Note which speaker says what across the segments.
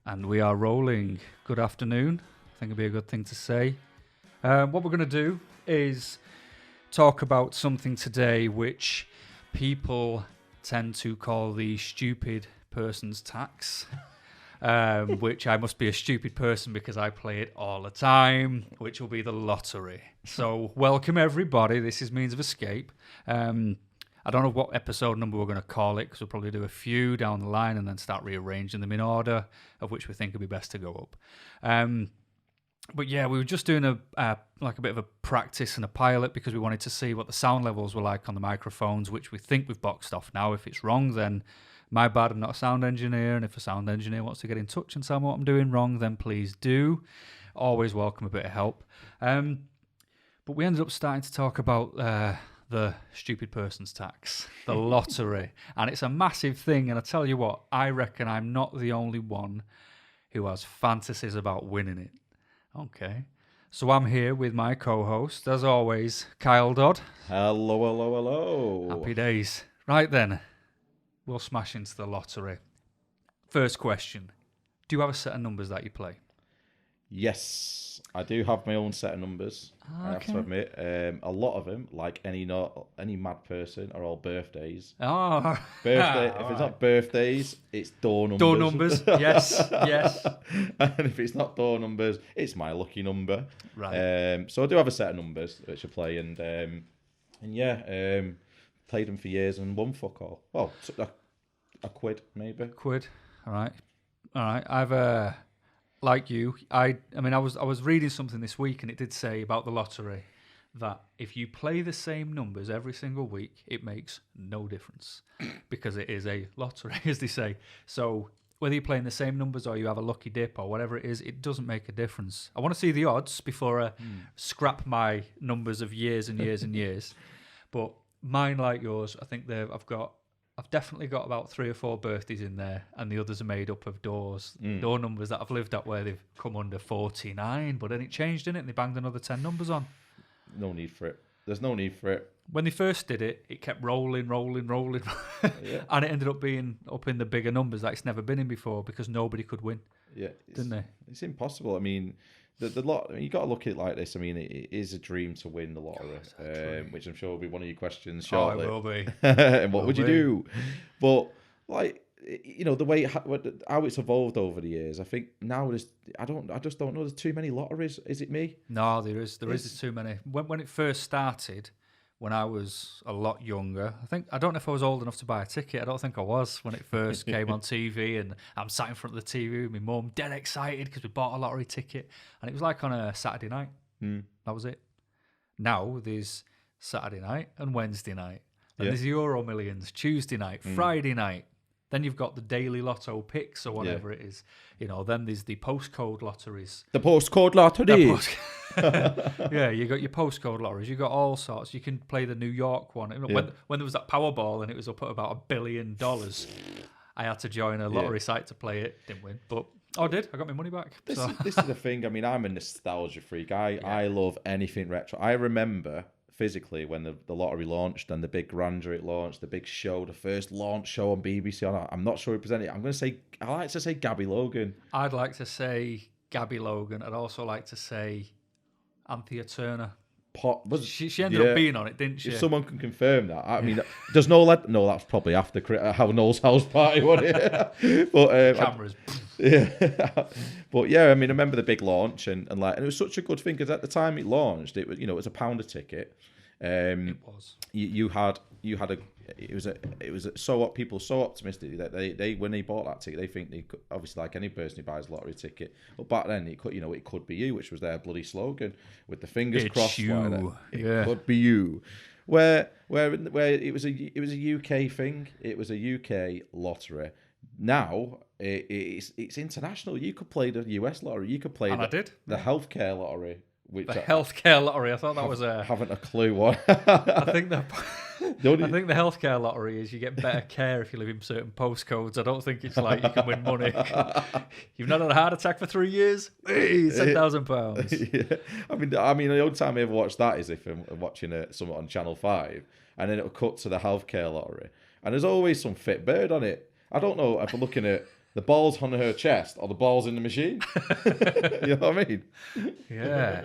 Speaker 1: And we are rolling. Good afternoon. I think it'd be a good thing to say. What we're going to do is talk about something today which people tend to call the stupid person's tax. Which I must be a stupid person because I play it all the time, which will be the lottery. So welcome everybody. This is Means of Escape. I don't know what episode number we're going to call it because we'll probably do a few down the line and then start rearranging them in order of which we think would be best to go up. But yeah, we were just doing a bit of a practice and a pilot because we wanted to see what the sound levels were like on the microphones, which we think we've boxed off now. If it's wrong, then my bad, I'm not a sound engineer, and if a sound engineer wants to get in touch and tell me what I'm doing wrong, then please do. Always welcome a bit of help. But we ended up starting to talk about the stupid person's tax, the lottery, and it's a massive thing, and I tell you what, I reckon I'm not the only one who has fantasies about winning it. Okay. So I'm here with my co-host, as always, Kyle Dodd.
Speaker 2: Hello, hello, hello.
Speaker 1: Happy days. Right then. We'll smash into the lottery. First question. Do you have a set of numbers that you play?
Speaker 2: Yes, I do have my own set of numbers.
Speaker 1: Okay.
Speaker 2: I have to admit. A lot of them, like any mad person, are all birthdays.
Speaker 1: Oh.
Speaker 2: If it's not birthdays, it's door numbers.
Speaker 1: Door numbers, yes, yes.
Speaker 2: And if it's not door numbers, it's my lucky number.
Speaker 1: Right.
Speaker 2: So I do have a set of numbers which I play, and played them for years and won fuck all. Well, a quid maybe.
Speaker 1: Quid. All right. I've like you. I was reading something this week, and it did say about the lottery that if you play the same numbers every single week, it makes no difference because it is a lottery, as they say. So whether you're playing the same numbers or you have a lucky dip or whatever it is, it doesn't make a difference. I want to see the odds before I scrap my numbers of years and years and years. But mine, like yours, I think I've definitely got about 3 or 4 birthdays in there, and the others are made up of door numbers that I've lived at where they've come under 49, but then it changed, didn't it? And they banged another 10 numbers on.
Speaker 2: No need for it. There's no need for it.
Speaker 1: When they first did it, it kept rolling,
Speaker 2: Yeah.
Speaker 1: and it ended up being up in the bigger numbers that it's never been in before because nobody could win.
Speaker 2: Yeah,
Speaker 1: didn't they?
Speaker 2: It's impossible. I mean, the lot. You got to look at it like this. I mean, it is a dream to win the lottery, which I'm sure will be one of your questions shortly.
Speaker 1: Oh, it will be.
Speaker 2: And what would you do? But like, the way how it's evolved over the years. I think now I just don't know. There's too many lotteries. Is it me?
Speaker 1: No, there is too many. When it first started, when I was a lot younger, I don't know if I was old enough to buy a ticket. I don't think I was when it first came on TV, and I'm sat in front of the TV with my mum, dead excited because we bought a lottery ticket, and it was like on a Saturday night. That was it. Now there's Saturday night and Wednesday night, and there's Euro Millions Tuesday night, Friday night. Then you've got the daily lotto picks or whatever it is. Then there's the postcode lotteries.
Speaker 2: The postcode lottery.
Speaker 1: Yeah, you got your postcode lotteries. You got all sorts. You can play the New York one. When there was that Powerball and it was up at about $1 billion, I had to join a lottery site to play it. Didn't win, but I did. I got my money back.
Speaker 2: This is the thing. I mean, I'm a nostalgia freak. I love anything retro. I remember physically when the lottery launched and the big grandeur it launched, the big show, the first launch show on BBC. I'm not sure who presented it. I like to say Gabby Logan.
Speaker 1: I'd like to say Gabby Logan. I'd also like to say Anthea Turner. She ended up being on it, didn't she?
Speaker 2: If someone can confirm that. I mean, there's no that's probably after how Noel's house party, wasn't it? But
Speaker 1: cameras.
Speaker 2: But yeah, I mean, I remember the big launch and it was such a good thing because at the time it launched, it was it was £1 a ticket.
Speaker 1: It was.
Speaker 2: It was so people so optimistic that they when they bought that ticket, they think they could, obviously like any person who buys a lottery ticket. But back then it could be you, which was their bloody slogan with the fingers crossed. Like that. It could be you. Where it was a UK thing. It was a UK lottery. Now it's international. You could play the US lottery. You could play the healthcare lottery.
Speaker 1: Healthcare lottery. I thought that was
Speaker 2: haven't a clue what.
Speaker 1: I think the healthcare lottery is you get better care if you live in certain postcodes. I don't think it's like you can win money. You've not had a heart attack for 3 years. Hey, £10,000.
Speaker 2: Yeah. I mean, the only time I ever watched that is if I'm watching something on Channel 5, and then it'll cut to the healthcare lottery, and there's always some fit bird on it. I don't know if I'm looking at The ball's on her chest or the ball's in the machine. You know what I mean?
Speaker 1: Yeah.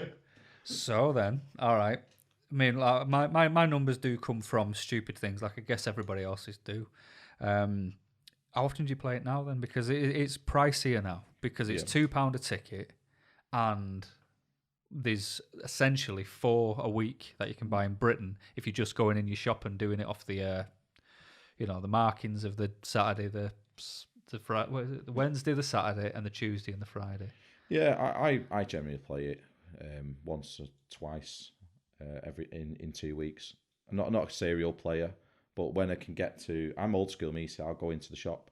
Speaker 1: So then, all right. I mean, like, my numbers do come from stupid things, like I guess everybody else's do. How often do you play it now then? Because it's pricier now, because it's £2 a ticket, and there's essentially 4 a week that you can buy in Britain if you're just going in your shop and doing it off the, the markings of the Saturday, the Wednesday, the Saturday, and the Tuesday and the Friday.
Speaker 2: Yeah, I generally play it once or twice in 2 weeks. I'm not a serial player, but when I can get to, I'm old school me, so I'll go into the shop.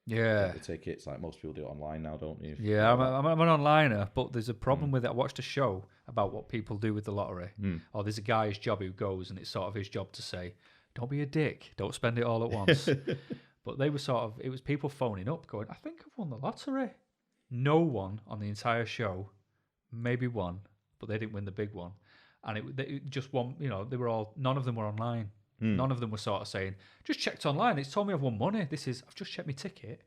Speaker 1: Yeah,
Speaker 2: Get the tickets, like most people do it online now, don't you?
Speaker 1: Yeah, I'm an onliner, but there's a problem with it. I watched a show about what people do with the lottery. Or there's a guy's job who goes, and it's sort of his job to say, don't be a dick, don't spend it all at once. But they were it was people phoning up going, I think I've won the lottery. No one on the entire show, maybe one, but they didn't win the big one. And it just one, none of them were online. None of them were sort of saying, just checked online, it's told me I've won money. I've just checked my ticket.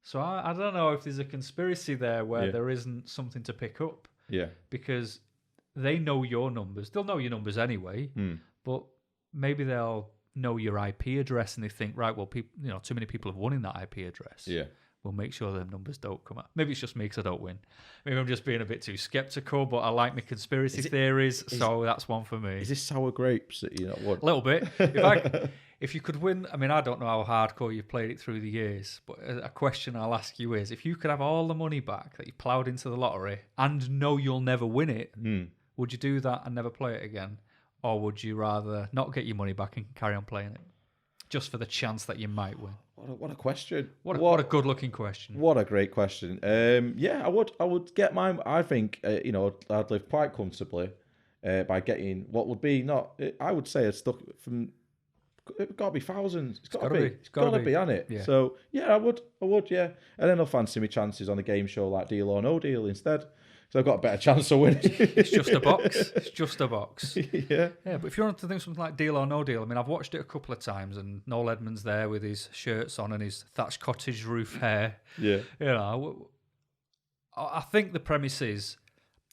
Speaker 1: So I don't know if there's a conspiracy there where there isn't something to pick up.
Speaker 2: Yeah.
Speaker 1: Because they know your numbers. They'll know your numbers anyway, but maybe they'll know your IP address and they think, right, well, people, too many people have won in that IP address.
Speaker 2: Yeah.
Speaker 1: We'll make sure them numbers don't come out. Maybe it's just me because I don't win. Maybe I'm just being a bit too skeptical, but I like my conspiracy theories, so that's one for me.
Speaker 2: Is this sour grapes that you want?
Speaker 1: A little bit. If you could win, I mean, I don't know how hardcore you've played it through the years, but a question I'll ask you is, if you could have all the money back that you ploughed into the lottery and know you'll never win it, would you do that and never play it again? Or would you rather not get your money back and carry on playing it? Just for the chance that you might win.
Speaker 2: What a question.
Speaker 1: What a good-looking question.
Speaker 2: What a great question. Yeah, I would get mine. I think, I'd live quite comfortably by getting what would be I would say it's stuck from, it's got to be thousands. It's got to be, hasn't it?
Speaker 1: Yeah.
Speaker 2: So, yeah, I would, yeah. And then I'll fancy my chances on a game show like Deal or No Deal instead. So I've got a better chance of winning.
Speaker 1: It's just a box.
Speaker 2: Yeah.
Speaker 1: Yeah, but if you want to do something like Deal or No Deal, I mean, I've watched it a couple of times, and Noel Edmonds there with his shirts on and his thatched cottage roof hair.
Speaker 2: Yeah.
Speaker 1: I think the premise is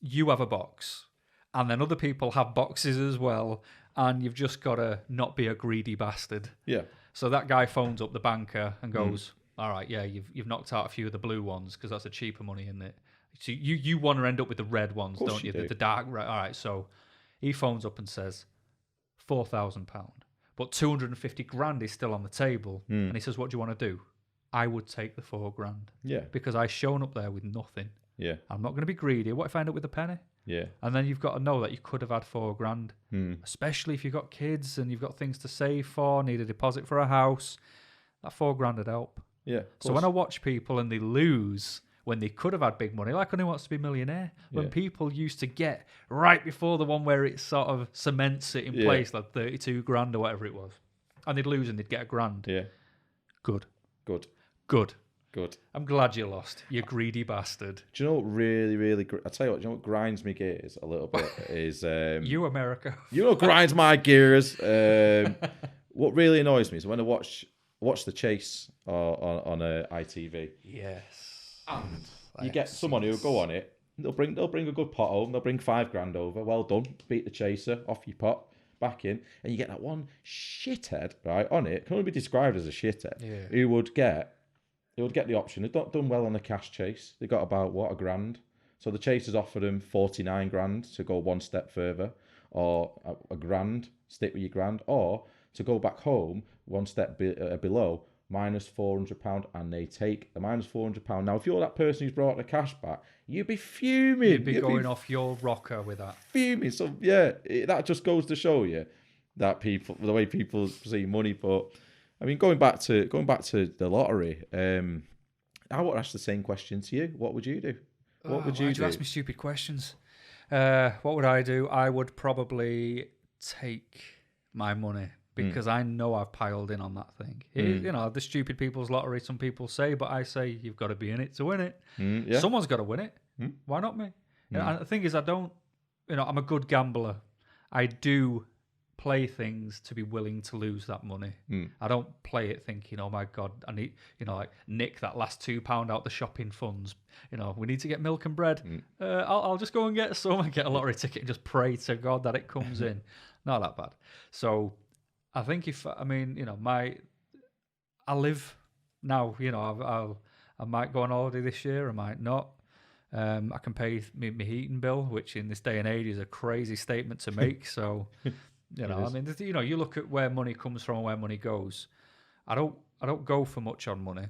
Speaker 1: you have a box, and then other people have boxes as well, and you've just got to not be a greedy bastard.
Speaker 2: Yeah.
Speaker 1: So that guy phones up the banker and goes, all right, yeah, you've knocked out a few of the blue ones because that's a cheaper money, isn't it? So you want to end up with the red ones, don't you? The dark red. All right, so he phones up and says £4,000, but 250 grand is still on the table, and he says, "What do you want to do?" I would take the £4,000.
Speaker 2: Yeah.
Speaker 1: Because I've shown up there with nothing.
Speaker 2: Yeah.
Speaker 1: I'm not going to be greedy. What if I end up with a penny?
Speaker 2: Yeah.
Speaker 1: And then you've got to know that you could have had £4,000, especially if you've got kids and you've got things to save for, need a deposit for a house. That £4,000 would help.
Speaker 2: Yeah.
Speaker 1: So when I watch people and they lose when they could have had big money, like on Who Wants to Be a Millionaire, when people used to get right before the one where it sort of cements it in place, like 32 grand or whatever it was, and they'd lose and they'd get a grand.
Speaker 2: Yeah.
Speaker 1: Good.
Speaker 2: Good.
Speaker 1: I'm glad you lost, you greedy bastard.
Speaker 2: Do you know what really, I tell you what, do you know what grinds me gears a little bit is...
Speaker 1: you, America.
Speaker 2: You know what grinds my gears? What really annoys me is when I watch The Chase on ITV.
Speaker 1: Yes.
Speaker 2: And you get someone who'll go on it, they'll bring a good pot home, they'll bring £5,000 over, well done, beat the chaser, off your pot, back in, and you get that one shithead, right, on it, can only be described as a shithead, who would get the option. They've not done well on the cash chase. They got about, £1,000. So the chasers offered them 49 grand to go one step further, or a grand, stick with your grand, or to go back home one step below, minus £400, and they take the minus £400. Now, if you're that person who's brought the cash back, you'd be fuming.
Speaker 1: You'd be going off your rocker with that.
Speaker 2: Fuming. So, yeah, that just goes to show you that the way people see money. But, I mean, going back to the lottery, I would ask the same question to you. What would you do? What would you do?
Speaker 1: You ask me stupid questions. What would I do? I would probably take my money, because I know I've piled in on that thing. The stupid people's lottery, some people say, but I say you've got to be in it to win it.
Speaker 2: Yeah.
Speaker 1: Someone's got to win it. Why not me? And the thing is, I'm a good gambler. I do play things to be willing to lose that money. I don't play it thinking, oh my God, I need, like nick that last £2 out the shopping funds. We need to get milk and bread. I'll just go and get some and get a lottery ticket and just pray to God that it comes in. Not that bad. So I think I live now, I might go on holiday this year, I might not. I can pay my heating bill, which in this day and age is a crazy statement to make. So, you look at where money comes from and where money goes. I don't go for much on money.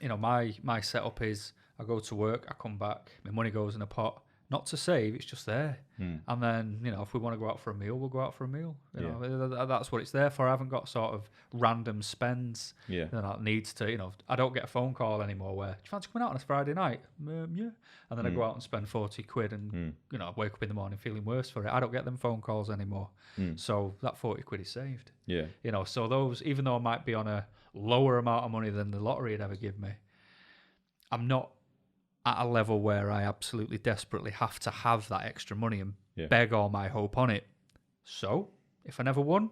Speaker 1: My setup is I go to work, I come back, my money goes in a pot. Not to save, it's just there. And then, if we want to go out for a meal, we'll go out for a meal. That's what it's there for. I haven't got sort of random spends that needs to, I don't get a phone call anymore where, do you fancy coming out on a Friday night? Yeah. And then I go out and spend 40 quid and, wake up in the morning feeling worse for it. I don't get them phone calls anymore. So that 40 quid is saved.
Speaker 2: Yeah.
Speaker 1: So those, even though I might be on a lower amount of money than the lottery would ever give me, I'm not at a level where I absolutely desperately have to have that extra money and beg all my hope on it. So, if I never won,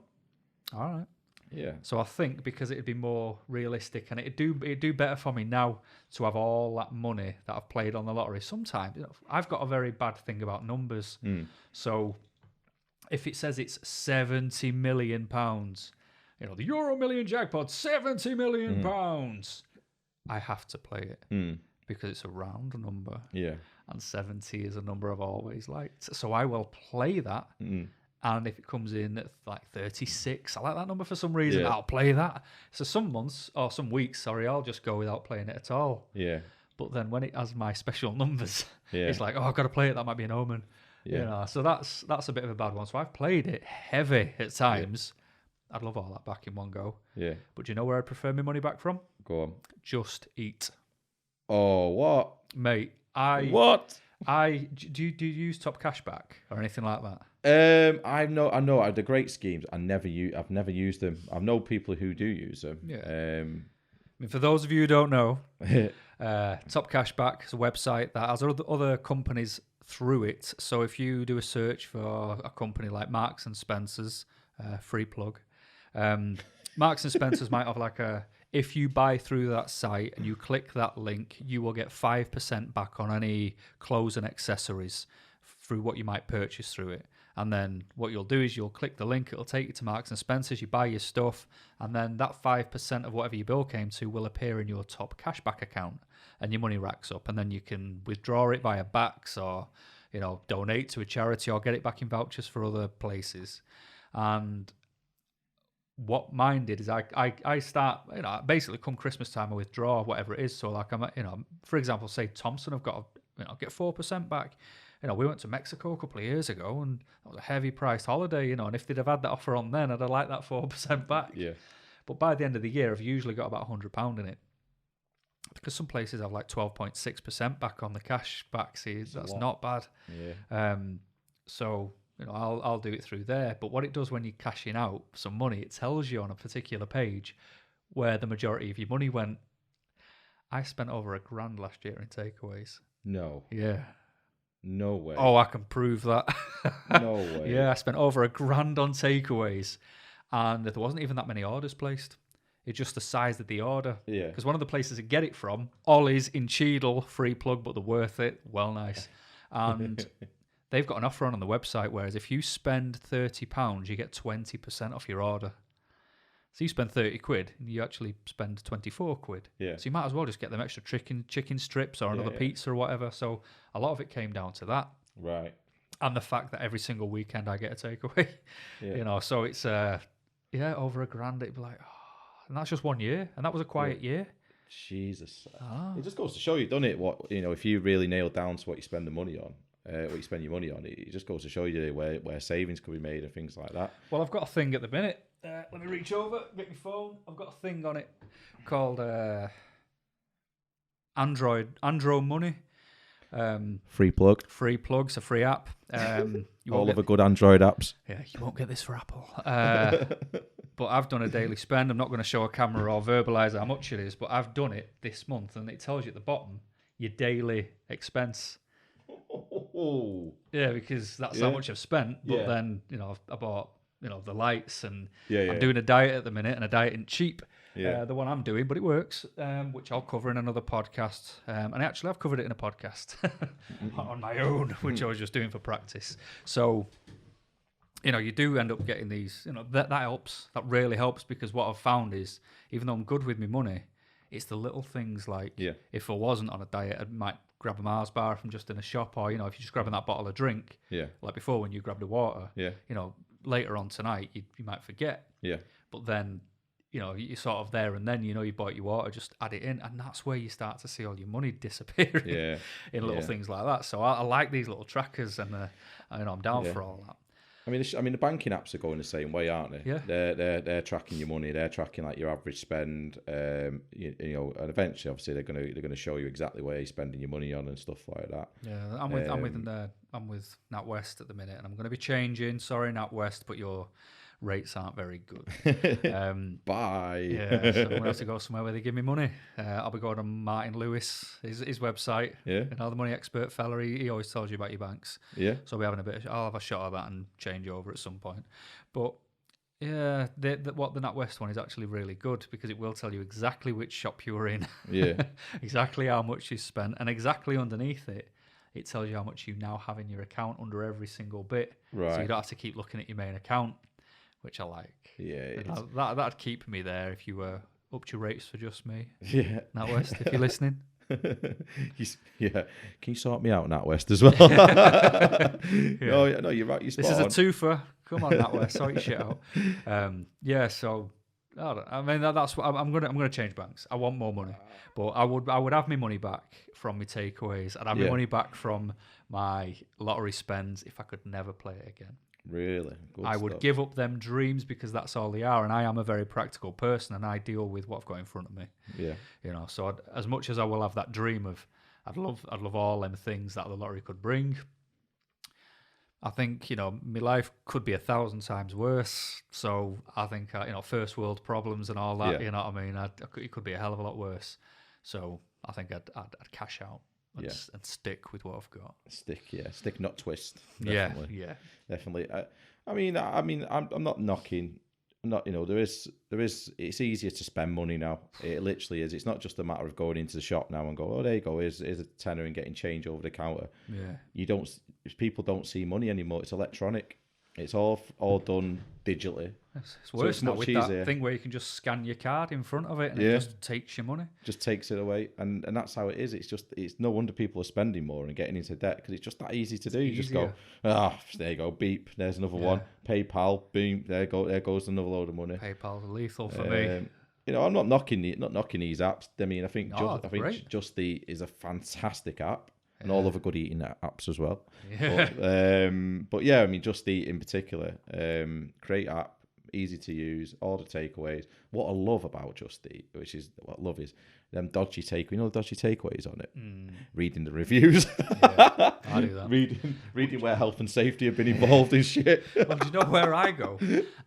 Speaker 1: all right.
Speaker 2: Yeah.
Speaker 1: So I think because it'd be more realistic and it'd do better for me now to have all that money that I've played on the lottery. Sometimes, I've got a very bad thing about numbers. So if it says it's £70 million, the Euro Million jackpot, £70 million, I have to play it. Because it's a round number. Yeah. And 70 is a number I've always liked. So I will play that. And if it comes in at like 36, I like that number for some reason, I'll play that. So some months, or some weeks, I'll just go without playing it at all. Yeah. But then when it has my special numbers, it's like, I've got to play it. That might be an omen. Yeah. So that's a bit of a bad one. So I've played it heavy at times. I'd love all that back in one go. Yeah. But do you know where I'd prefer my money back from?
Speaker 2: Go on.
Speaker 1: Just Eat.
Speaker 2: Oh, what?
Speaker 1: Mate, do you use Top Cashback or anything like
Speaker 2: that? I know they're great schemes. I've never used them. I know people who do use them.
Speaker 1: Yeah. For those of you who don't know, Top Cashback is a website that has other companies through it. So if you do a search for a company like Marks and Spencer's, free plug, Marks and Spencer's might have like if you buy through that site and you click that link, you will get 5% back on any clothes and accessories through what you might purchase through it. And then what you'll do is you'll click the link, it'll take you to Marks and Spencer's, you buy your stuff, and then that 5% of whatever your bill came to will appear in your Top Cashback account, and your money racks up, and then you can withdraw it via backs or, donate to a charity or get it back in vouchers for other places. And what mine did is I start, basically come Christmas time I withdraw whatever it is. So like for example, say Thompson have got get 4% back. We went to Mexico a couple of years ago and that was a heavy priced holiday, and if they'd have had that offer on then, I'd have liked that 4% back. Yeah. But by the end of the year, I've usually got about £100 in it. Because some places have like 12.6% back on the cash back. See, that's not bad. Yeah. So I'll do it through there. But what it does when you're cashing out some money, it tells you on a particular page where the majority of your money went. I spent over £1,000 last year in takeaways.
Speaker 2: No.
Speaker 1: Yeah.
Speaker 2: No way.
Speaker 1: Oh, I can prove that.
Speaker 2: No way.
Speaker 1: Yeah, I spent over £1,000 on takeaways. And there wasn't even that many orders placed. It's just the size of the order. Yeah. Because one of the places to get it from, Ollie's in Cheadle, free plug, but they're worth it. Well, nice. And they've got an offer on the website, whereas if you spend £30, you get 20% off your order. So you spend 30 quid, and you actually spend 24 quid. Yeah. So you might as well just get them extra chicken strips or another pizza or whatever. So a lot of it came down to that.
Speaker 2: Right.
Speaker 1: And the fact that every single weekend I get a takeaway. Yeah. So it's, over £1,000. It'd be like, and that's just 1 year. And that was a quiet year.
Speaker 2: Jesus. It just goes to show you, doesn't it? What, if you really nail down to what you spend the money on, what you spend your money on, it just goes to show you where savings could be made and things like that.
Speaker 1: Well, I've got a thing at the minute. Let me reach over, get my phone. I've got a thing on it called Android Money.
Speaker 2: Free plug.
Speaker 1: Free plug. It's a free app.
Speaker 2: All of the good Android apps.
Speaker 1: Yeah, you won't get this for Apple. But I've done a daily spend. I'm not going to show a camera or verbalise how much it is, but I've done it this month, and it tells you at the bottom your daily expense. Yeah, because that's how much I've spent. But then, I bought the lights, and
Speaker 2: Yeah,
Speaker 1: I'm doing a diet at the minute, and a diet isn't cheap.
Speaker 2: Yeah.
Speaker 1: The one I'm doing, but it works, which I'll cover in another podcast. And actually, I've covered it in a podcast on my own, which I was just doing for practice. So, you do end up getting these, that helps. That really helps, because what I've found is, even though I'm good with my money, it's the little things like, if I wasn't on a diet, I might grab a Mars bar from just in a shop, or, if you're just grabbing that bottle of drink, like before when you grabbed the water, later on tonight, you might forget.
Speaker 2: Yeah.
Speaker 1: But then, you're sort of there and then, you bought your water, just add it in. And that's where you start to see all your money disappearing in little things like that. So I like these little trackers, and I'm down for all that.
Speaker 2: I mean, the banking apps are going the same way, aren't they?
Speaker 1: Yeah.
Speaker 2: They're tracking your money. They're tracking like your average spend. And eventually, obviously, they're gonna show you exactly where you're spending your money on and stuff like that.
Speaker 1: Yeah, I'm with NatWest at the minute, and I'm going to be changing. Sorry, NatWest, but your rates aren't very good.
Speaker 2: Bye.
Speaker 1: Yeah, so I'm going to have to go somewhere where they give me money. I'll be going on Martin Lewis, his website.
Speaker 2: Yeah.
Speaker 1: The money expert fella, he always tells you about your banks.
Speaker 2: Yeah.
Speaker 1: So we're having I'll have a shot of that and change over at some point. But yeah, what the NatWest one is actually really good, because it will tell you exactly which shop you were in.
Speaker 2: Yeah.
Speaker 1: Exactly how much you spent, and exactly underneath it, it tells you how much you now have in your account under every single bit.
Speaker 2: Right.
Speaker 1: So you don't have to keep looking at your main account, which I like.
Speaker 2: Yeah.
Speaker 1: That'd keep me there if you were up to rates for just me.
Speaker 2: Yeah.
Speaker 1: NatWest, if you're listening.
Speaker 2: Yeah. Can you sort me out, NatWest, as well? No, you're right.
Speaker 1: This is a twofer. Come on, NatWest, sort your shit out. So that's what I'm gonna change banks. I want more money, but I would have my money back from my takeaways. I'd have my money back from my lottery spends if I could never play it again.
Speaker 2: Really? Good
Speaker 1: I would
Speaker 2: stuff.
Speaker 1: give up them dreams, because that's all they are, and I am a very practical person, and I deal with what I've got in front of me.
Speaker 2: Yeah.
Speaker 1: So as much as I will have that dream of, I'd love all them things that the lottery could bring, I think, my life could be 1,000 times worse. So I think, first world problems and all that, you know what I mean? It could be a hell of a lot worse. So I think I'd cash out and stick with what I've got.
Speaker 2: Stick, not twist.
Speaker 1: Definitely. Yeah.
Speaker 2: Definitely. I mean, I'm not knocking. There is. It's easier to spend money now. It literally is. It's not just a matter of going into the shop now and go, oh, there you go. Here's a tenner and getting change over the counter.
Speaker 1: Yeah.
Speaker 2: People don't see money anymore. It's electronic. It's all done digitally.
Speaker 1: It's worse now with that thing where you can just scan your card in front of it, and it just takes your money.
Speaker 2: Just takes it away, and that's how it is. It's no wonder people are spending more and getting into debt, because it's just that easy to do. You just go, there you go, beep, there's another one. PayPal, boom, there goes another load of money.
Speaker 1: PayPal's lethal for me.
Speaker 2: I'm not knocking these apps. I mean, I think Just Eat is a fantastic app. And all other good eating apps as well.
Speaker 1: Yeah.
Speaker 2: But yeah, I mean, Just Eat in particular, great app, easy to use, order takeaways. What I love about Just Eat, what I love is them dodgy takeaways on it. Reading the reviews.
Speaker 1: Yeah, I do that.
Speaker 2: reading where health and safety have been involved in shit.
Speaker 1: Well, do you know where I go?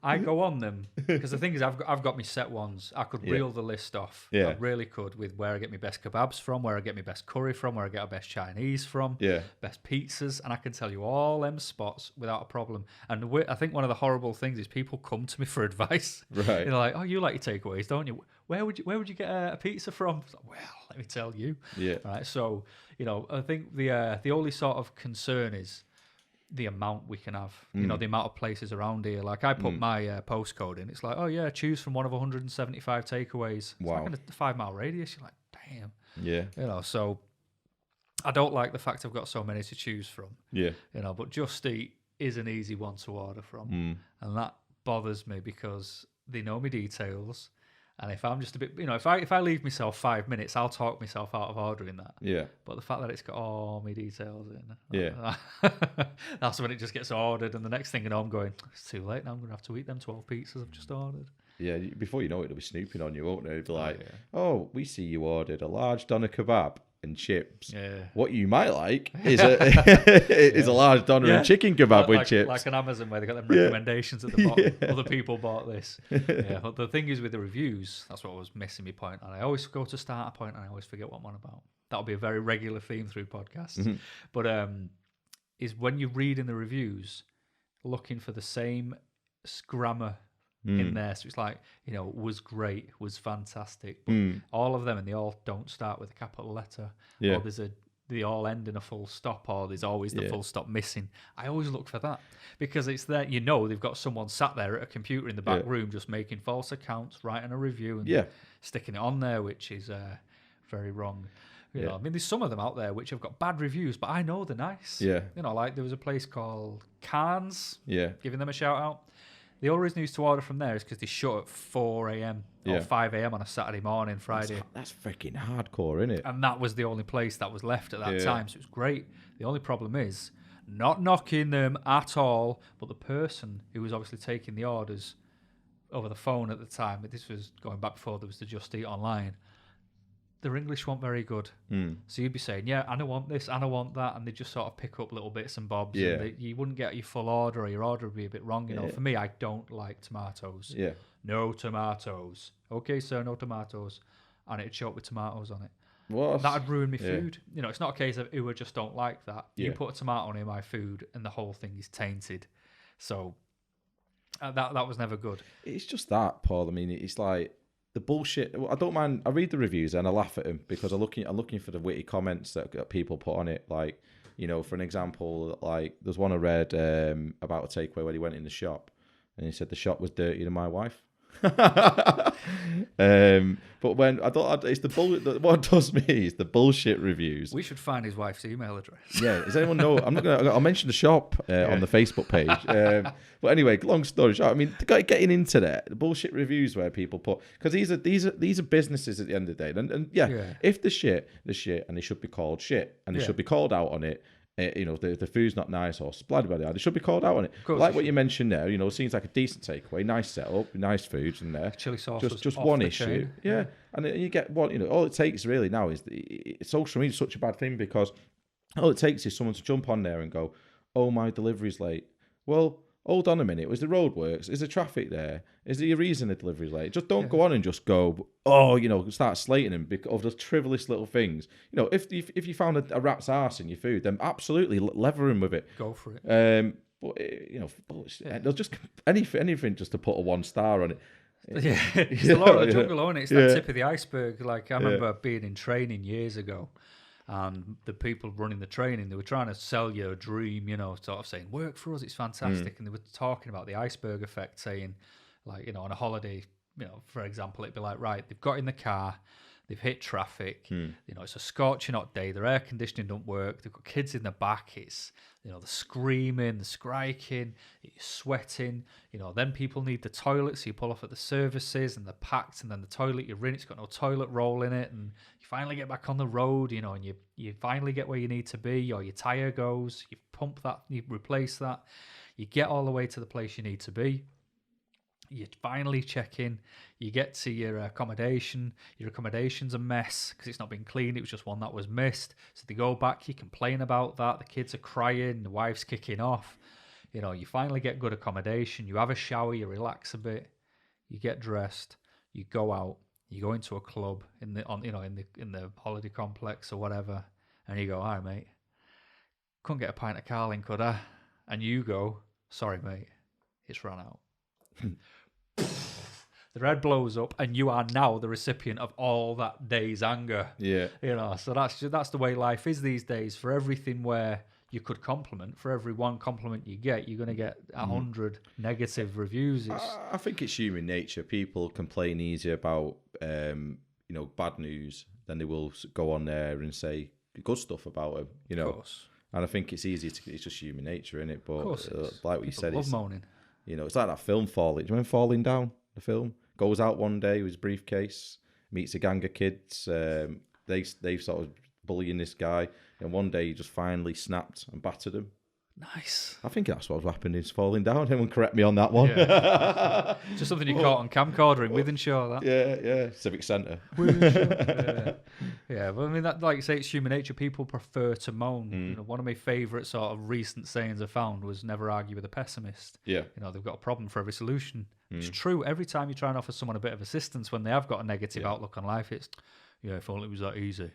Speaker 1: I go on them, because the thing is, I've got my set ones. I could reel the list off.
Speaker 2: Yeah.
Speaker 1: I really could, with where I get my best kebabs from, where I get my best curry from, where I get my best Chinese from, best pizzas, and I can tell you all them spots without a problem. And I think one of the horrible things is people come to me for advice.
Speaker 2: Right.
Speaker 1: They're like, oh, you like your takeaways, don't you? Where would you get a pizza from? Like, well, let me tell you.
Speaker 2: Yeah.
Speaker 1: Right. So, I think the only sort of concern is the amount we can have. The amount of places around here. Like I put my postcode in. It's like, oh yeah, choose from one of 175 takeaways. It's like in a 5-mile radius. You're like, damn.
Speaker 2: Yeah.
Speaker 1: So I don't like the fact I've got so many to choose from.
Speaker 2: Yeah.
Speaker 1: But Just Eat is an easy one to order from, and that bothers me because they know my details. And if I'm just a bit, if I leave myself 5 minutes, I'll talk myself out of ordering that.
Speaker 2: Yeah.
Speaker 1: But the fact that it's got all my details in,
Speaker 2: yeah,
Speaker 1: that's when it just gets ordered. And the next thing I'm going, it's too late now. I'm going to have to eat them 12 pizzas I've just ordered.
Speaker 2: Yeah. Before you know it, they'll be snooping on you, won't they? They'll be like, "Oh, we see you ordered a large doner kebab and chips.
Speaker 1: Yeah.
Speaker 2: What you might like is a large doner and chicken kebab with chips."
Speaker 1: Like on Amazon where they got them recommendations at the bottom. Other people bought this. But the thing is with the reviews, that's what was missing me point. And I always go to start a point and I always forget what I'm on about. That'll be a very regular theme through podcasts.
Speaker 2: Mm-hmm.
Speaker 1: But is when you read in the reviews, looking for the same grammar in there. So it's like, was great, was fantastic. But all of them, and they all don't start with a capital letter.
Speaker 2: Yeah.
Speaker 1: Or they all end in a full stop, or there's always the full stop missing. I always look for that because it's there. They've got someone sat there at a computer in the back room just making false accounts, writing a review, and sticking it on there, which is very wrong. I mean, there's some of them out there which have got bad reviews, but I know they're nice.
Speaker 2: Yeah.
Speaker 1: Like there was a place called Cairns.
Speaker 2: Yeah.
Speaker 1: Giving them a shout out. The only reason I used to order from there is because they shut at 4 a.m. or 5 a.m. on a Saturday morning, Friday.
Speaker 2: That's freaking hardcore, isn't it?
Speaker 1: And that was the only place that was left at that time, so it was great. The only problem is, not knocking them at all, but the person who was obviously taking the orders over the phone at the time, but this was going back before there was the Just Eat online, their English weren't very good. So you'd be saying, I don't want this, I don't want that, and they just sort of pick up little bits and bobs.
Speaker 2: Yeah.
Speaker 1: And you wouldn't get your full order, or your order would be a bit wrong. For me, I don't like tomatoes.
Speaker 2: Yeah.
Speaker 1: No tomatoes. Okay, sir, no tomatoes. And it'd show up with tomatoes on it.
Speaker 2: What?
Speaker 1: That'd ruin my food. It's not a case of, I just don't like that. You
Speaker 2: Yeah.
Speaker 1: put a tomato in my food and the whole thing is tainted. So that was never good.
Speaker 2: It's just that, Paul. I mean, it's like the bullshit. I don't mind. I read the reviews and I laugh at them because I'm looking for the witty comments that people put on it. Like, for an example, like there's one I read about a takeaway where he went in the shop and he said the shop was dirtier than my wife. But when it's the bull. What does me is the bullshit reviews.
Speaker 1: We should find his wife's email address.
Speaker 2: Yeah, does anyone know? I'll mention the shop on the Facebook page. But anyway, long story short, I mean, getting into that, the bullshit reviews where people put, because these are businesses at the end of the day, and if the shit, and they should be called shit, and they should be called out on it. The food's not nice or blah, blah, blah. They should be called out on it. Like what you mentioned there, it seems like a decent takeaway, nice setup, nice foods in there.
Speaker 1: Chili sauce
Speaker 2: just one issue. Yeah. And you get one, all it takes really now is social media is such a bad thing because all it takes is someone to jump on there and go, oh, my delivery's late. Well, hold on a minute. Was the road works? Is the traffic there? Is there a reason the delivery's late? Just don't go on and just go, start slating them because of the trivialist little things. If you found a rat's arse in your food, then absolutely lever him with it.
Speaker 1: Go for it.
Speaker 2: But they'll just anything just to put a 1 star on it.
Speaker 1: Yeah, it's the law of the jungle, isn't it? It's that tip of the iceberg. Like, I remember being in training years ago, and the people running the training, they were trying to sell you a dream, sort of saying, work for us, it's fantastic. And they were talking about the iceberg effect, saying, like, on a holiday, for example, it'd be like, right, they've got in the car, they've hit traffic, it's a scorching hot day, their air conditioning don't work, they've got kids in the back, it's, the screaming, the skriking, you're sweating, then people need the toilet, so you pull off at the services and they're packed, and then the toilet you're in, it's got no toilet roll in it, and you finally get back on the road, and you finally get where you need to be, or your tyre goes, you pump that, you replace that, you get all the way to the place you need to be. You finally check in, you get to your accommodation's a mess because it's not been cleaned, it was just one that was missed. So they go back, you complain about that, the kids are crying, the wife's kicking off. You finally get good accommodation, you have a shower, you relax a bit, you get dressed, you go out, you go into a club in the holiday complex or whatever, and you go, all right, mate, couldn't get a pint of Carling, could I? And you go, sorry, mate, it's run out. The red blows up, and you are now the recipient of all that day's anger.
Speaker 2: Yeah,
Speaker 1: so that's the way life is these days. For everything where you could compliment, for every one compliment you get, you're going to get 100 negative reviews.
Speaker 2: I think it's human nature. People complain easier about bad news than they will go on there and say good stuff about them.
Speaker 1: Of course.
Speaker 2: And I think it's easy it's just human nature, isn't it? But like what you said,
Speaker 1: love moaning.
Speaker 2: It's like that film Falling. Do you remember Falling Down? The film goes out one day with his briefcase, meets a gang of kids. They sort of bullying this guy, and one day he just finally snapped and battered him.
Speaker 1: Nice.
Speaker 2: I think that's what happened. Is Falling Down. Anyone correct me on that one?
Speaker 1: Yeah. Just something you caught on camcorder in Wythenshawe. That.
Speaker 2: Yeah. Civic Centre.
Speaker 1: Yeah. But I mean, that, like you say, it's human nature. People prefer to moan. One of my favourite sort of recent sayings I found was "Never argue with a pessimist."
Speaker 2: Yeah.
Speaker 1: They've got a problem for every solution. It's true. Every time you try and offer someone a bit of assistance when they have got a negative outlook on life, it's if only it was that easy.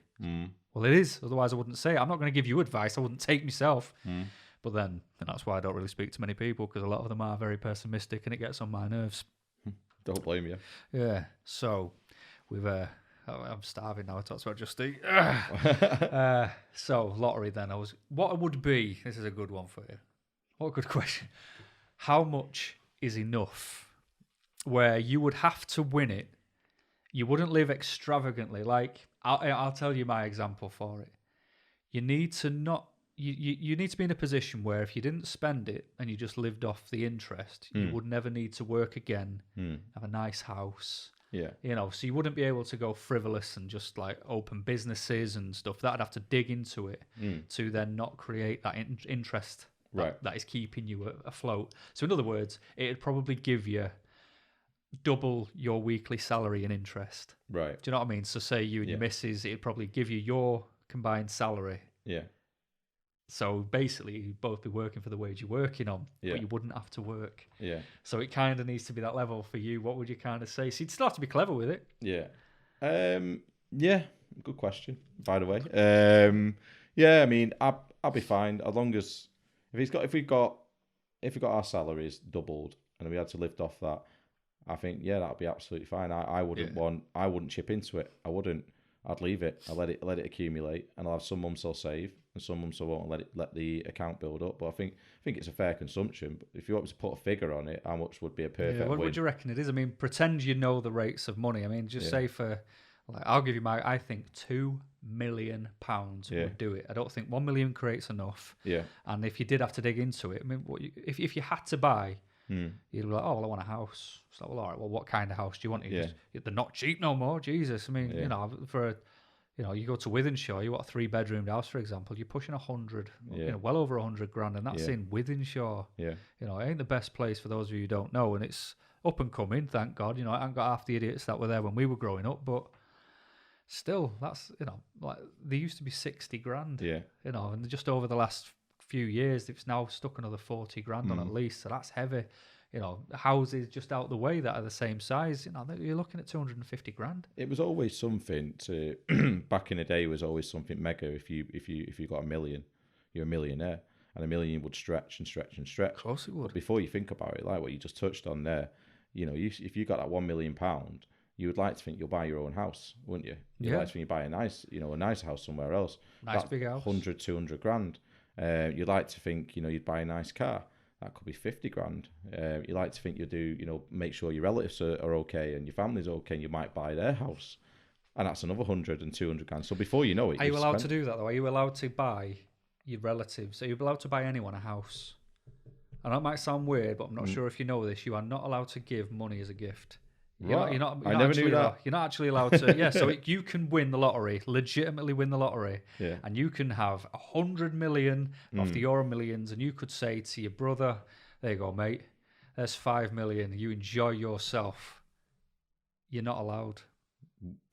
Speaker 1: Well, it is. Otherwise, I wouldn't say it. I'm not going to give you advice. I wouldn't take myself. But then, and that's why I don't really speak to many people, because a lot of them are very pessimistic and it gets on my nerves.
Speaker 2: Don't blame you.
Speaker 1: Yeah. So we've I'm starving now. I talked about Just Eat. So lottery then. What would be, this is a good one for you. What a good question. How much is enough where you would have to win it? You wouldn't live extravagantly. Like, I'll tell you my example for it. You need to not, you need to be in a position where if you didn't spend it and you just lived off the interest, you would never need to work again, have a nice house.
Speaker 2: Yeah.
Speaker 1: You know, so you wouldn't be able to go frivolous and just like open businesses and stuff. That'd have to dig into it to then not create that interest that is keeping you afloat. So in other words, it'd probably give you double your weekly salary in interest.
Speaker 2: Right.
Speaker 1: Do you know what I mean? So say you and your missus, it'd probably give you your combined salary.
Speaker 2: Yeah.
Speaker 1: So basically, you'd both be working for the wage you're working on,
Speaker 2: Yeah.
Speaker 1: but you wouldn't have to work.
Speaker 2: Yeah.
Speaker 1: So it kind of needs to be that level for you. What would you kind of say? So you'd still have to be clever with it.
Speaker 2: Yeah. Yeah. Good question, by the way. Yeah, I mean, I'll be fine as long as if we got our salaries doubled and we had to live off that, I think that'd be absolutely fine. I wouldn't chip into it. I wouldn't. I'd leave it. I'll let it accumulate, and I'll have some months I'll save, and some months I won't let the account build up. But I think it's a fair consumption. But if you want me to put a figure on it, how much would be a perfect
Speaker 1: What
Speaker 2: win?
Speaker 1: would you reckon it is? I mean, pretend you know the rates of money. I mean, just say for, like, I'll give you I think £2 million would do it. I don't think 1 million creates enough.
Speaker 2: Yeah.
Speaker 1: And if you did have to dig into it, I mean, if you had to buy, you'd be like, oh, well, I want a house. It's like, well, all right, well, what kind of house do you want? They're not cheap no more. Jesus. I mean, you know, you go to Wythenshawe, you want a 3-bedroomed house, for example, you're pushing 100, well over 100 grand, and that's in Wythenshawe.
Speaker 2: Yeah.
Speaker 1: You know, it ain't the best place for those of you who don't know, and it's up and coming, thank God. You know, I haven't got half the idiots that were there when we were growing up, but still, that's, you know, like, they used to be 60 grand.
Speaker 2: Yeah.
Speaker 1: You know, and just over the last few years, it's now stuck another 40 grand on at least, so that's heavy. You know, houses just out the way that are the same size, you know, you're looking at 250 grand.
Speaker 2: It was always something to back in the day. Was always something mega. If you got $1 million, you're a millionaire, and $1 million would stretch and stretch and stretch.
Speaker 1: Of course it would.
Speaker 2: But before you think about it, like what you just touched on there, you know, if you got that £1 million, you would like to think you'll buy your own house, wouldn't you? You'd like to think you buy a nice house somewhere else.
Speaker 1: Nice big house.
Speaker 2: 100, 200 grand. You'd like to think, you know, you'd buy a nice car. That could be 50 grand. You like to think you do, you know, make sure your relatives are okay and your family's okay, and you might buy their house. And that's another 100 and 200 grand. So before you know it,
Speaker 1: are you allowed to do that though? Are you allowed to buy your relatives? Are you allowed to buy anyone a house? I know it might sound weird, but I'm not sure if you know this. You are not allowed to give money as a gift.
Speaker 2: I never knew that.
Speaker 1: You're not actually allowed to. Yeah, so you can win the lottery, legitimately win the lottery, and you can have 100 million off the Euro Millions, and you could say to your brother, "There you go, mate. There's 5 million. You enjoy yourself." You're not allowed.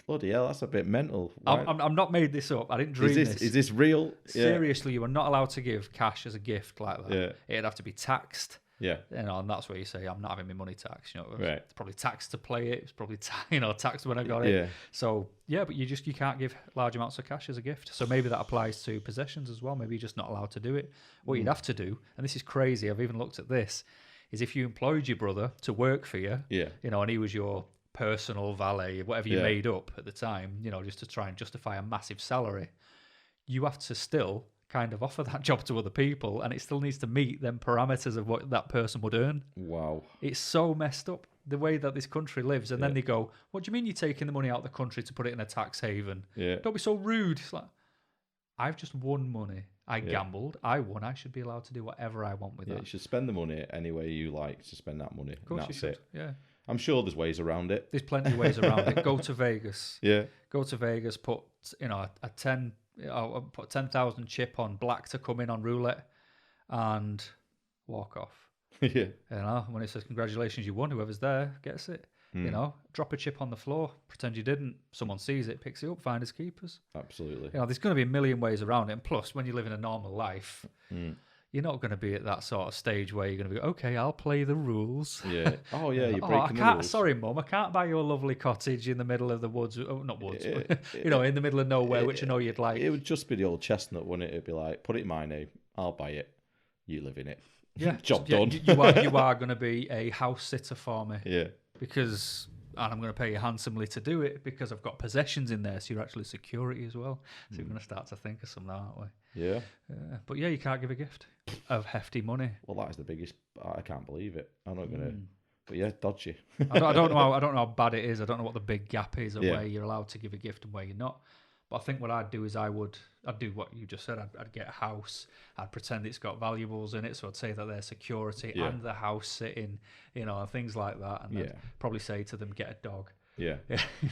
Speaker 2: Bloody hell, that's a bit mental.
Speaker 1: I'm not made this up. I didn't dream this.
Speaker 2: Is this real?
Speaker 1: Seriously, you are not allowed to give cash as a gift like that.
Speaker 2: Yeah.
Speaker 1: It'd have to be taxed.
Speaker 2: Yeah,
Speaker 1: you know, and that's where you say I'm not having my money taxed. You know,
Speaker 2: right.
Speaker 1: It's probably taxed to play it. It's probably taxed when I got it.
Speaker 2: Yeah.
Speaker 1: So but you can't give large amounts of cash as a gift. So maybe that applies to possessions as well. Maybe you're just not allowed to do it. What you'd have to do, and this is crazy, I've even looked at this, is if you employed your brother to work for you, you know, and he was your personal valet, whatever you made up at the time, you know, just to try and justify a massive salary, you have to still kind of offer that job to other people, and it still needs to meet them parameters of what that person would earn.
Speaker 2: Wow.
Speaker 1: It's so messed up, the way that this country lives. And then they go, what do you mean you're taking the money out of the country to put it in a tax haven? Don't be so rude. It's like, I've just won money. I gambled. I won. I should be allowed to do whatever I want with that.
Speaker 2: You should spend the money any way you like to spend that money.
Speaker 1: Of course you should. Yeah.
Speaker 2: I'm sure there's ways around it.
Speaker 1: There's plenty of ways around it. Go to Vegas.
Speaker 2: Yeah.
Speaker 1: Go to Vegas, put, you know, a 10... I'll put 10,000 chip on black to come in on roulette and walk off.
Speaker 2: Yeah.
Speaker 1: You know, when it says congratulations, you won, whoever's there gets it. You know, drop a chip on the floor, pretend you didn't. Someone sees it, picks it up, finders keepers.
Speaker 2: Absolutely.
Speaker 1: You know, there's going to be a million ways around it. And plus, when you live in a normal life, you're not going to be at that sort of stage where you're going to be, okay, I'll play the rules.
Speaker 2: Yeah. Oh, yeah, you're breaking the rules.
Speaker 1: Sorry, Mum, I can't buy you a lovely cottage in the middle of the woods. Oh, not woods, but, you know, in the middle of nowhere, which I know you'd like.
Speaker 2: It would just be the old chestnut, wouldn't it? It'd be like, put it in my name, I'll buy it. you live in it.
Speaker 1: Yeah,
Speaker 2: Job done.
Speaker 1: You are going to be a house sitter for me.
Speaker 2: Yeah.
Speaker 1: And I'm going to pay you handsomely to do it because I've got possessions in there, so you're actually security as well. So we're going to start to think of something, aren't we?
Speaker 2: Yeah.
Speaker 1: But yeah, you can't give a gift of hefty money.
Speaker 2: Well, that is the biggest. I can't believe it. I'm not gonna. But yeah, dodgy.
Speaker 1: I don't know. I don't know how bad it is. I don't know what the big gap is of where you're allowed to give a gift and where you're not. But I think what I'd do is I'd do what you just said. I'd get a house. I'd pretend it's got valuables in it, so I'd say that they're security and the house sitting, and things like that. And I'd probably say to them, get a dog.
Speaker 2: Yeah.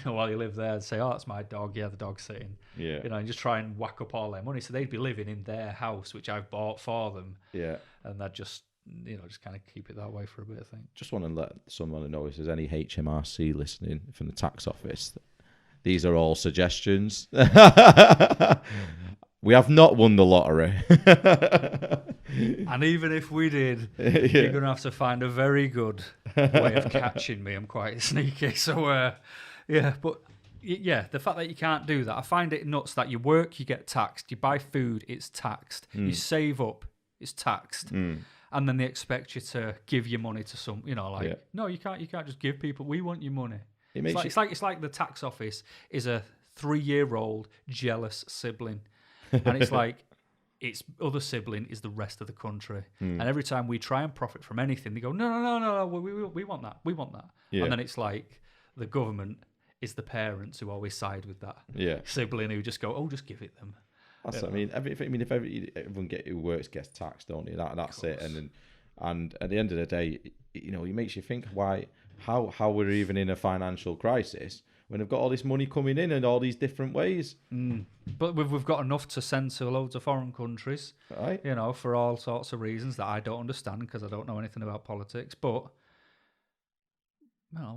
Speaker 1: While you live there, and say, oh, that's my dog. Yeah, the dog's sitting.
Speaker 2: Yeah.
Speaker 1: And just try and whack up all their money, so they'd be living in their house, which I've bought for them.
Speaker 2: Yeah.
Speaker 1: And I'd just kind of keep it that way for a bit, I think.
Speaker 2: Just want to let someone know if there's any HMRC listening from the tax office. These are all suggestions. We have not won the lottery.
Speaker 1: And even if we did, you're going to have to find a very good way of catching me. I'm quite sneaky. So, but the fact that you can't do that, I find it nuts that you work, you get taxed. You buy food, it's taxed. You save up, it's taxed. And then they expect you to give your money to some, no, you can't just give people. We want your money. It's like the tax office is a 3-year-old jealous sibling, and it's like its other sibling is the rest of the country. And every time we try and profit from anything, they go, no, we want that,
Speaker 2: Yeah.
Speaker 1: and then it's like the government is the parents who always side with that sibling who just go, oh, just give it them.
Speaker 2: That's what I mean. If everyone who works gets taxed, don't they? That's it. And at the end of the day, it makes you think how we're even in a financial crisis when they've got all this money coming in all these different ways.
Speaker 1: But we've got enough to send to loads of foreign countries,
Speaker 2: right?
Speaker 1: For all sorts of reasons that I don't understand because I don't know anything about politics. But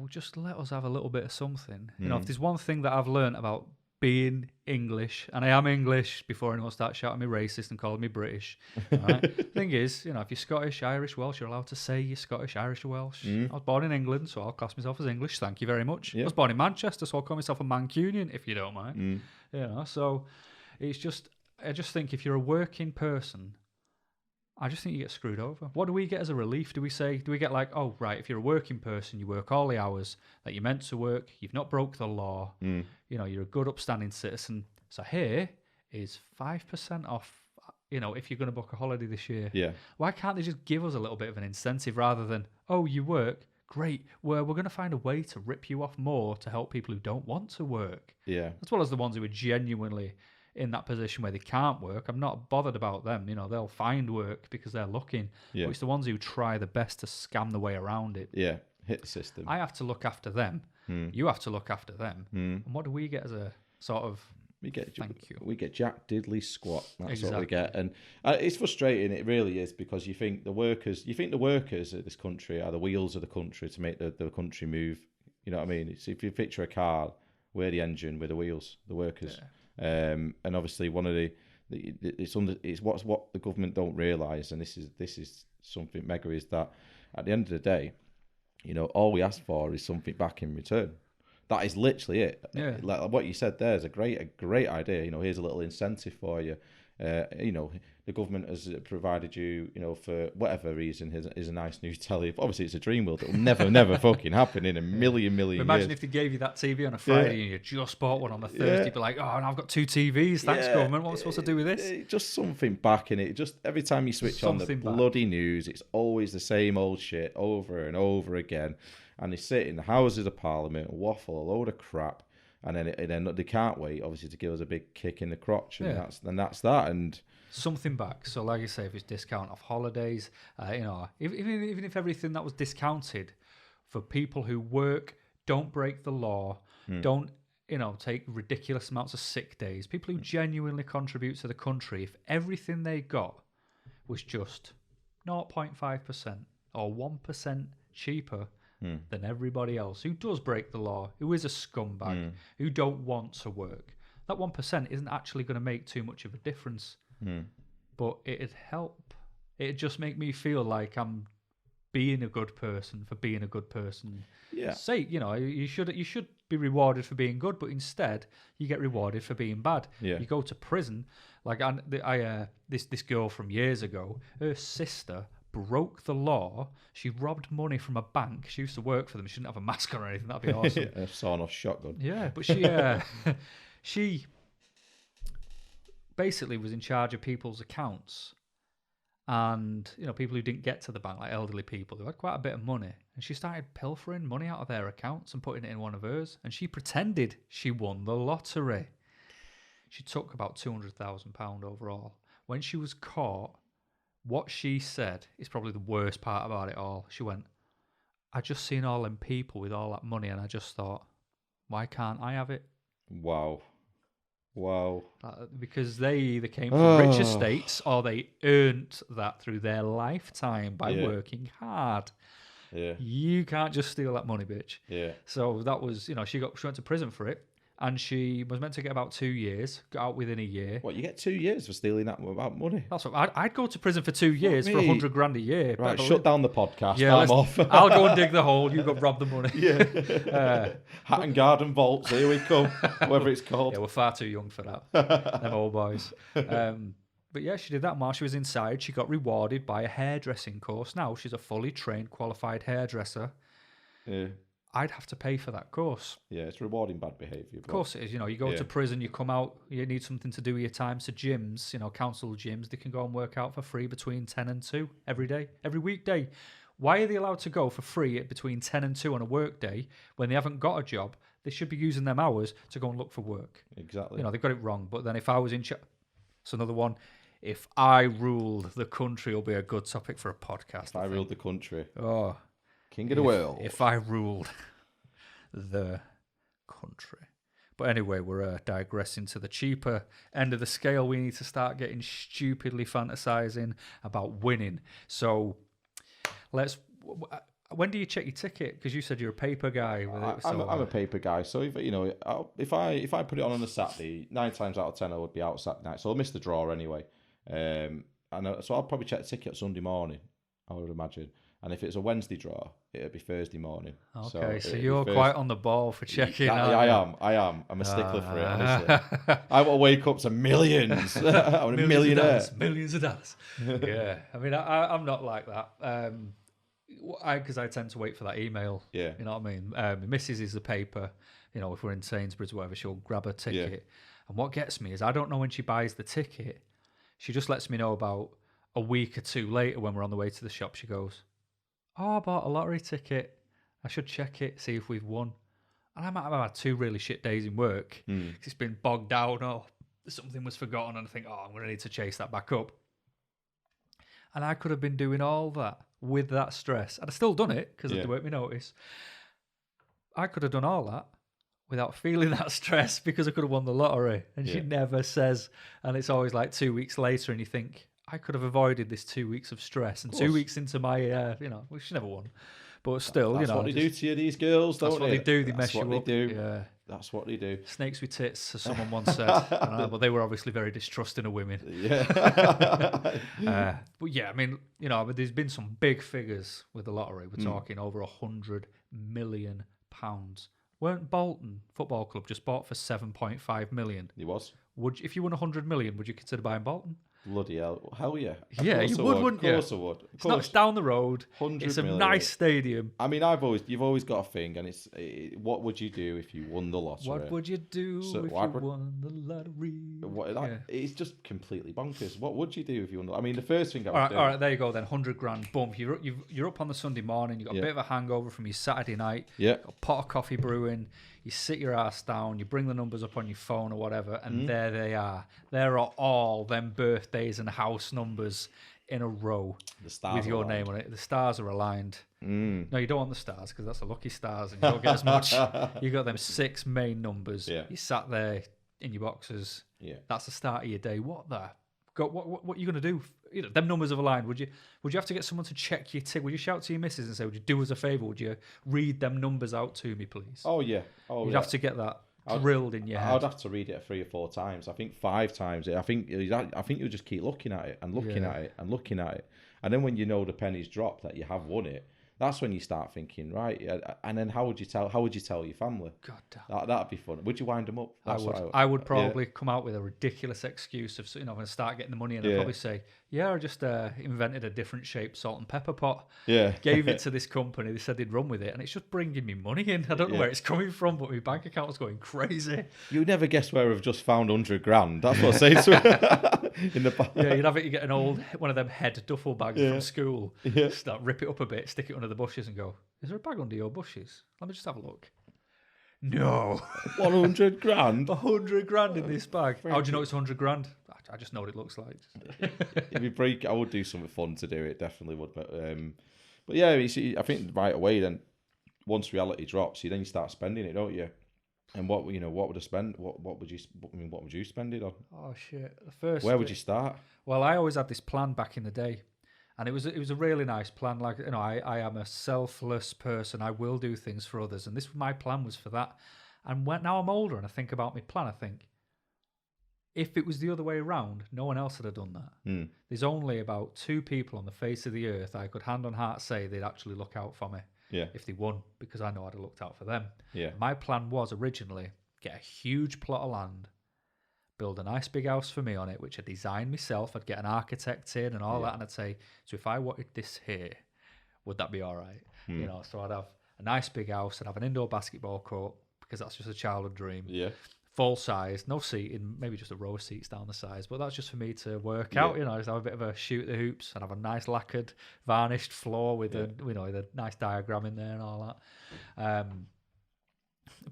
Speaker 1: just let us have a little bit of something. If there's one thing that I've learned about being English, and I am English before anyone starts shouting me racist and calling me British. Right? Thing is, if you're Scottish, Irish, Welsh, you're allowed to say you're Scottish, Irish, or Welsh. I was born in England, so I'll class myself as English. Thank you very much. I was born in Manchester, so I'll call myself a Mancunian, if you don't mind. So it's just, I just think if you're a working person, I just think you get screwed over. What do we get as a relief? Do we get like, oh, right, if you're a working person, you work all the hours that you're meant to work, you've not broke the law, you're a good upstanding citizen. So here is 5% off, if you're going to book a holiday this year. Yeah. Why can't they just give us a little bit of an incentive rather than, oh, you work, great, well, we're going to find a way to rip you off more to help people who don't want to work. Yeah. As well as the ones who are genuinely in that position where they can't work. I'm not bothered about them. They'll find work because they're looking. Yeah. But it's the ones who try the best to scam the way around it.
Speaker 2: Yeah, hit the system.
Speaker 1: I have to look after them. You have to look after them. And what do we get as a sort of thank you?
Speaker 2: We get Jack Diddley squat. That's what we get. And it's frustrating. It really is, because you think the workers of this country are the wheels of the country to make the country move. You know what I mean? It's, if you picture a car, we're the engine, we're the wheels, the workers. Yeah. And obviously one of it's what the government don't realise, and this is something mega, is that at the end of the day, all we ask for is something back in return. That is literally it. Yeah. Like what you said there is a great idea. Here's a little incentive for you. The government has provided you, for whatever reason, is a nice new telly. Obviously, it's a dream world. It will never fucking happen in a million
Speaker 1: Imagine
Speaker 2: years.
Speaker 1: If they gave you that TV on a Friday and you just bought one on the Thursday, you'd be like, oh, now I've got 2 TVs. Thanks, government. What am I supposed to do with this?
Speaker 2: Just something back in it. Just every time you switch on the bloody news, it's always the same old shit over and over again. And they sit in the Houses of Parliament and waffle a load of crap. And then they can't wait, obviously, to give us a big kick in the crotch, and that's that. And
Speaker 1: something back. So, like you say, if it's discount off holidays, even if everything that was discounted for people who work, don't break the law, don't take ridiculous amounts of sick days, people who genuinely contribute to the country, if everything they got was just 0.5% or 1% cheaper than everybody else who does break the law, who is a scumbag, who don't want to work, that 1% isn't actually going to make too much of a difference. But it'd help. It'd just make me feel like I'm being a good person for being a good person.
Speaker 2: Yeah.
Speaker 1: Say, you should be rewarded for being good, but instead you get rewarded for being bad.
Speaker 2: Yeah.
Speaker 1: You go to prison. Like this girl from years ago, her sister broke the law. She robbed money from a bank. She used to work for them. She didn't have a mask or anything. That'd be awesome.
Speaker 2: A sawn-off shotgun.
Speaker 1: Yeah, but she basically was in charge of people's accounts. And, people who didn't get to the bank, like elderly people, who had quite a bit of money. And she started pilfering money out of their accounts and putting it in one of hers. And she pretended she won the lottery. She took about £200,000 overall. When she was caught, what she said is probably the worst part about it all. She went, I just seen all them people with all that money and I just thought, why can't I have it?
Speaker 2: Wow.
Speaker 1: Because they either came from rich estates or they earned that through their lifetime by working hard.
Speaker 2: Yeah.
Speaker 1: You can't just steal that money, bitch.
Speaker 2: Yeah.
Speaker 1: So that was, she went to prison for it. And she was meant to get about 2 years, got out within a year.
Speaker 2: What, you get 2 years for stealing that amount of money?
Speaker 1: That's what I'd go to prison for 2 years for 100 grand a year.
Speaker 2: Right, shut down the podcast.
Speaker 1: Yeah,
Speaker 2: I'm off.
Speaker 1: I'll go and dig the hole. You go rob the money.
Speaker 2: Yeah. Hat and Garden Vaults. Here we come. Whatever it's called.
Speaker 1: Yeah, we're far too young for that. Them old boys. But yeah, she did that. While she was inside, she got rewarded by a hairdressing course. Now she's a fully trained, qualified hairdresser.
Speaker 2: Yeah.
Speaker 1: I'd have to pay for that course.
Speaker 2: Yeah, it's rewarding bad behaviour.
Speaker 1: Of course it is. You go to prison, you come out, you need something to do with your time. So gyms, council gyms, they can go and work out for free between 10 and 2 every day, every weekday. Why are they allowed to go for free at between 10 and 2 on a work day when they haven't got a job? They should be using them hours to go and look for work.
Speaker 2: Exactly.
Speaker 1: They've got it wrong. But then if I was in charge, it's another one. If I ruled the country, will be a good topic for a podcast.
Speaker 2: If I ruled the country.
Speaker 1: Oh.
Speaker 2: King of the world.
Speaker 1: If I ruled the country. But anyway, we're digressing to the cheaper end of the scale. We need to start getting stupidly fantasizing about winning. So when do you check your ticket? Because you said you're a paper guy.
Speaker 2: I'm a paper guy. So if I put it on a Saturday, 9 times out of 10 I would be out Saturday night. So I'll miss the draw anyway. So I'll probably check the ticket Sunday morning, I would imagine. And if it's a Wednesday draw, it'll be Thursday morning.
Speaker 1: Okay, so you're quite on the ball for checking.
Speaker 2: I am. I'm a stickler for it, honestly. I will wake up to millions. I'm a millionaire.
Speaker 1: Millions of dollars. Yeah. I mean, I'm not like that. Because I tend to wait for that email.
Speaker 2: Yeah.
Speaker 1: You know what I mean? My missus is the paper. If we're in Sainsbury's or whatever, she'll grab a ticket. Yeah. And what gets me is I don't know when she buys the ticket. She just lets me know about a week or two later when we're on the way to the shop. She goes, I bought a lottery ticket. I should check it, see if we've won. And I might have had 2 really shit days in work. It's been bogged down or something was forgotten. And I think, I'm going to need to chase that back up. And I could have been doing all that with that stress. I'd have still done it because I'd worked me notice. I could have done all that without feeling that stress because I could have won the lottery. And she never says. And it's always like 2 weeks later and you think, I could have avoided this 2 weeks of stress. And 2 weeks into my, she never won. But still,
Speaker 2: that's what they do to you, these girls, don't they?
Speaker 1: That's what they do. They mess you up.
Speaker 2: That's what they do.
Speaker 1: Yeah.
Speaker 2: That's what they do.
Speaker 1: Snakes with tits, as someone once said. But they were obviously very distrusting of women.
Speaker 2: Yeah.
Speaker 1: But yeah, I mean, there's been some big figures with the lottery. We're talking over £100 million. Weren't Bolton Football Club just bought for 7.5 million?
Speaker 2: He was.
Speaker 1: If you won 100 million, would you consider buying Bolton?
Speaker 2: Bloody hell. Hell yeah.
Speaker 1: Yeah, you would, wouldn't you?
Speaker 2: Of course I would.
Speaker 1: It's down the road. It's a nice stadium.
Speaker 2: I mean, you've always got a thing, and what would you do if you won the lottery?
Speaker 1: What would you do if you won the lottery?
Speaker 2: It's just completely bonkers. What would you do if you won? I mean, the first thing I would do. All
Speaker 1: right, there you go then. 100 grand, boom. You're up on the Sunday morning. You've got a bit of a hangover from your Saturday night.
Speaker 2: Yeah.
Speaker 1: Got a pot of coffee brewing. You sit your ass down, you bring the numbers up on your phone or whatever, and there they are. There are all them birthdays and house numbers in a row with your name on it. The stars are aligned. No, you don't want the stars because that's the lucky stars and you don't get as much. You got them 6 main numbers.
Speaker 2: Yeah.
Speaker 1: You sat there in your boxes.
Speaker 2: Yeah.
Speaker 1: That's the start of your day. What are you going to do? Them numbers have aligned. Would you have to get someone to check your tick? Would you shout to your missus and say, would you do us a favour? Would you read them numbers out to me, please?
Speaker 2: Oh, yeah.
Speaker 1: You'd have to get that drilled in your head.
Speaker 2: I'd have to read it 3 or 4 times. I think 5 times. I think you'll just keep looking at it and looking at it and looking at it, and then when you know the penny's dropped that you have won it, that's when you start thinking, right? And then how would you tell your family?
Speaker 1: God damn.
Speaker 2: That'd be fun. Would you wind them up?
Speaker 1: I would probably come out with a ridiculous excuse of, I'm going to start getting the money, and I'd probably say, I just invented a different shaped salt and pepper pot.
Speaker 2: Yeah.
Speaker 1: Gave it to this company. They said they'd run with it, and it's just bringing me money in. I don't know where it's coming from, but my bank account was going crazy.
Speaker 2: You never guess where I've just found 100 grand. That's what I say to her. In the back.
Speaker 1: Yeah, you get an old one of them head duffel bags from school. Yeah. Start rip it up a bit, stick it under the bushes, and go, is there a bag under your bushes? Let me just have a look. No.
Speaker 2: 100 grand?
Speaker 1: 100 grand in this bag. How do you know it's 100 grand? I just know what it looks like.
Speaker 2: I would do something fun to do it, definitely would. But yeah, you see, I think right away then, once reality drops, you start spending it, don't you? And what would I spend? What would you spend it on?
Speaker 1: Oh shit!
Speaker 2: Where would you start?
Speaker 1: Well, I always had this plan back in the day. And it was a really nice plan. Like, I am a selfless person. I will do things for others. And my plan was for that. And now I'm older and I think about my plan, I think, if it was the other way around, no one else would have done that. There's only about 2 people on the face of the earth I could hand on heart say they'd actually look out for me if they won, because I know I'd have looked out for them. Yeah. My plan was originally get a huge plot of land, build a nice big house for me on it, which I designed myself. I'd get an architect in and all that, and I'd say, so if I wanted this here, would that be all right? So I'd have a nice big house, I'd have an indoor basketball court, because that's just a childhood dream. Yeah. Full size, no seating, maybe just a row of seats down the sides, but that's just for me to work out, just have a bit of a shoot the hoops, and have a nice lacquered, varnished floor with with a nice diagram in there and all that.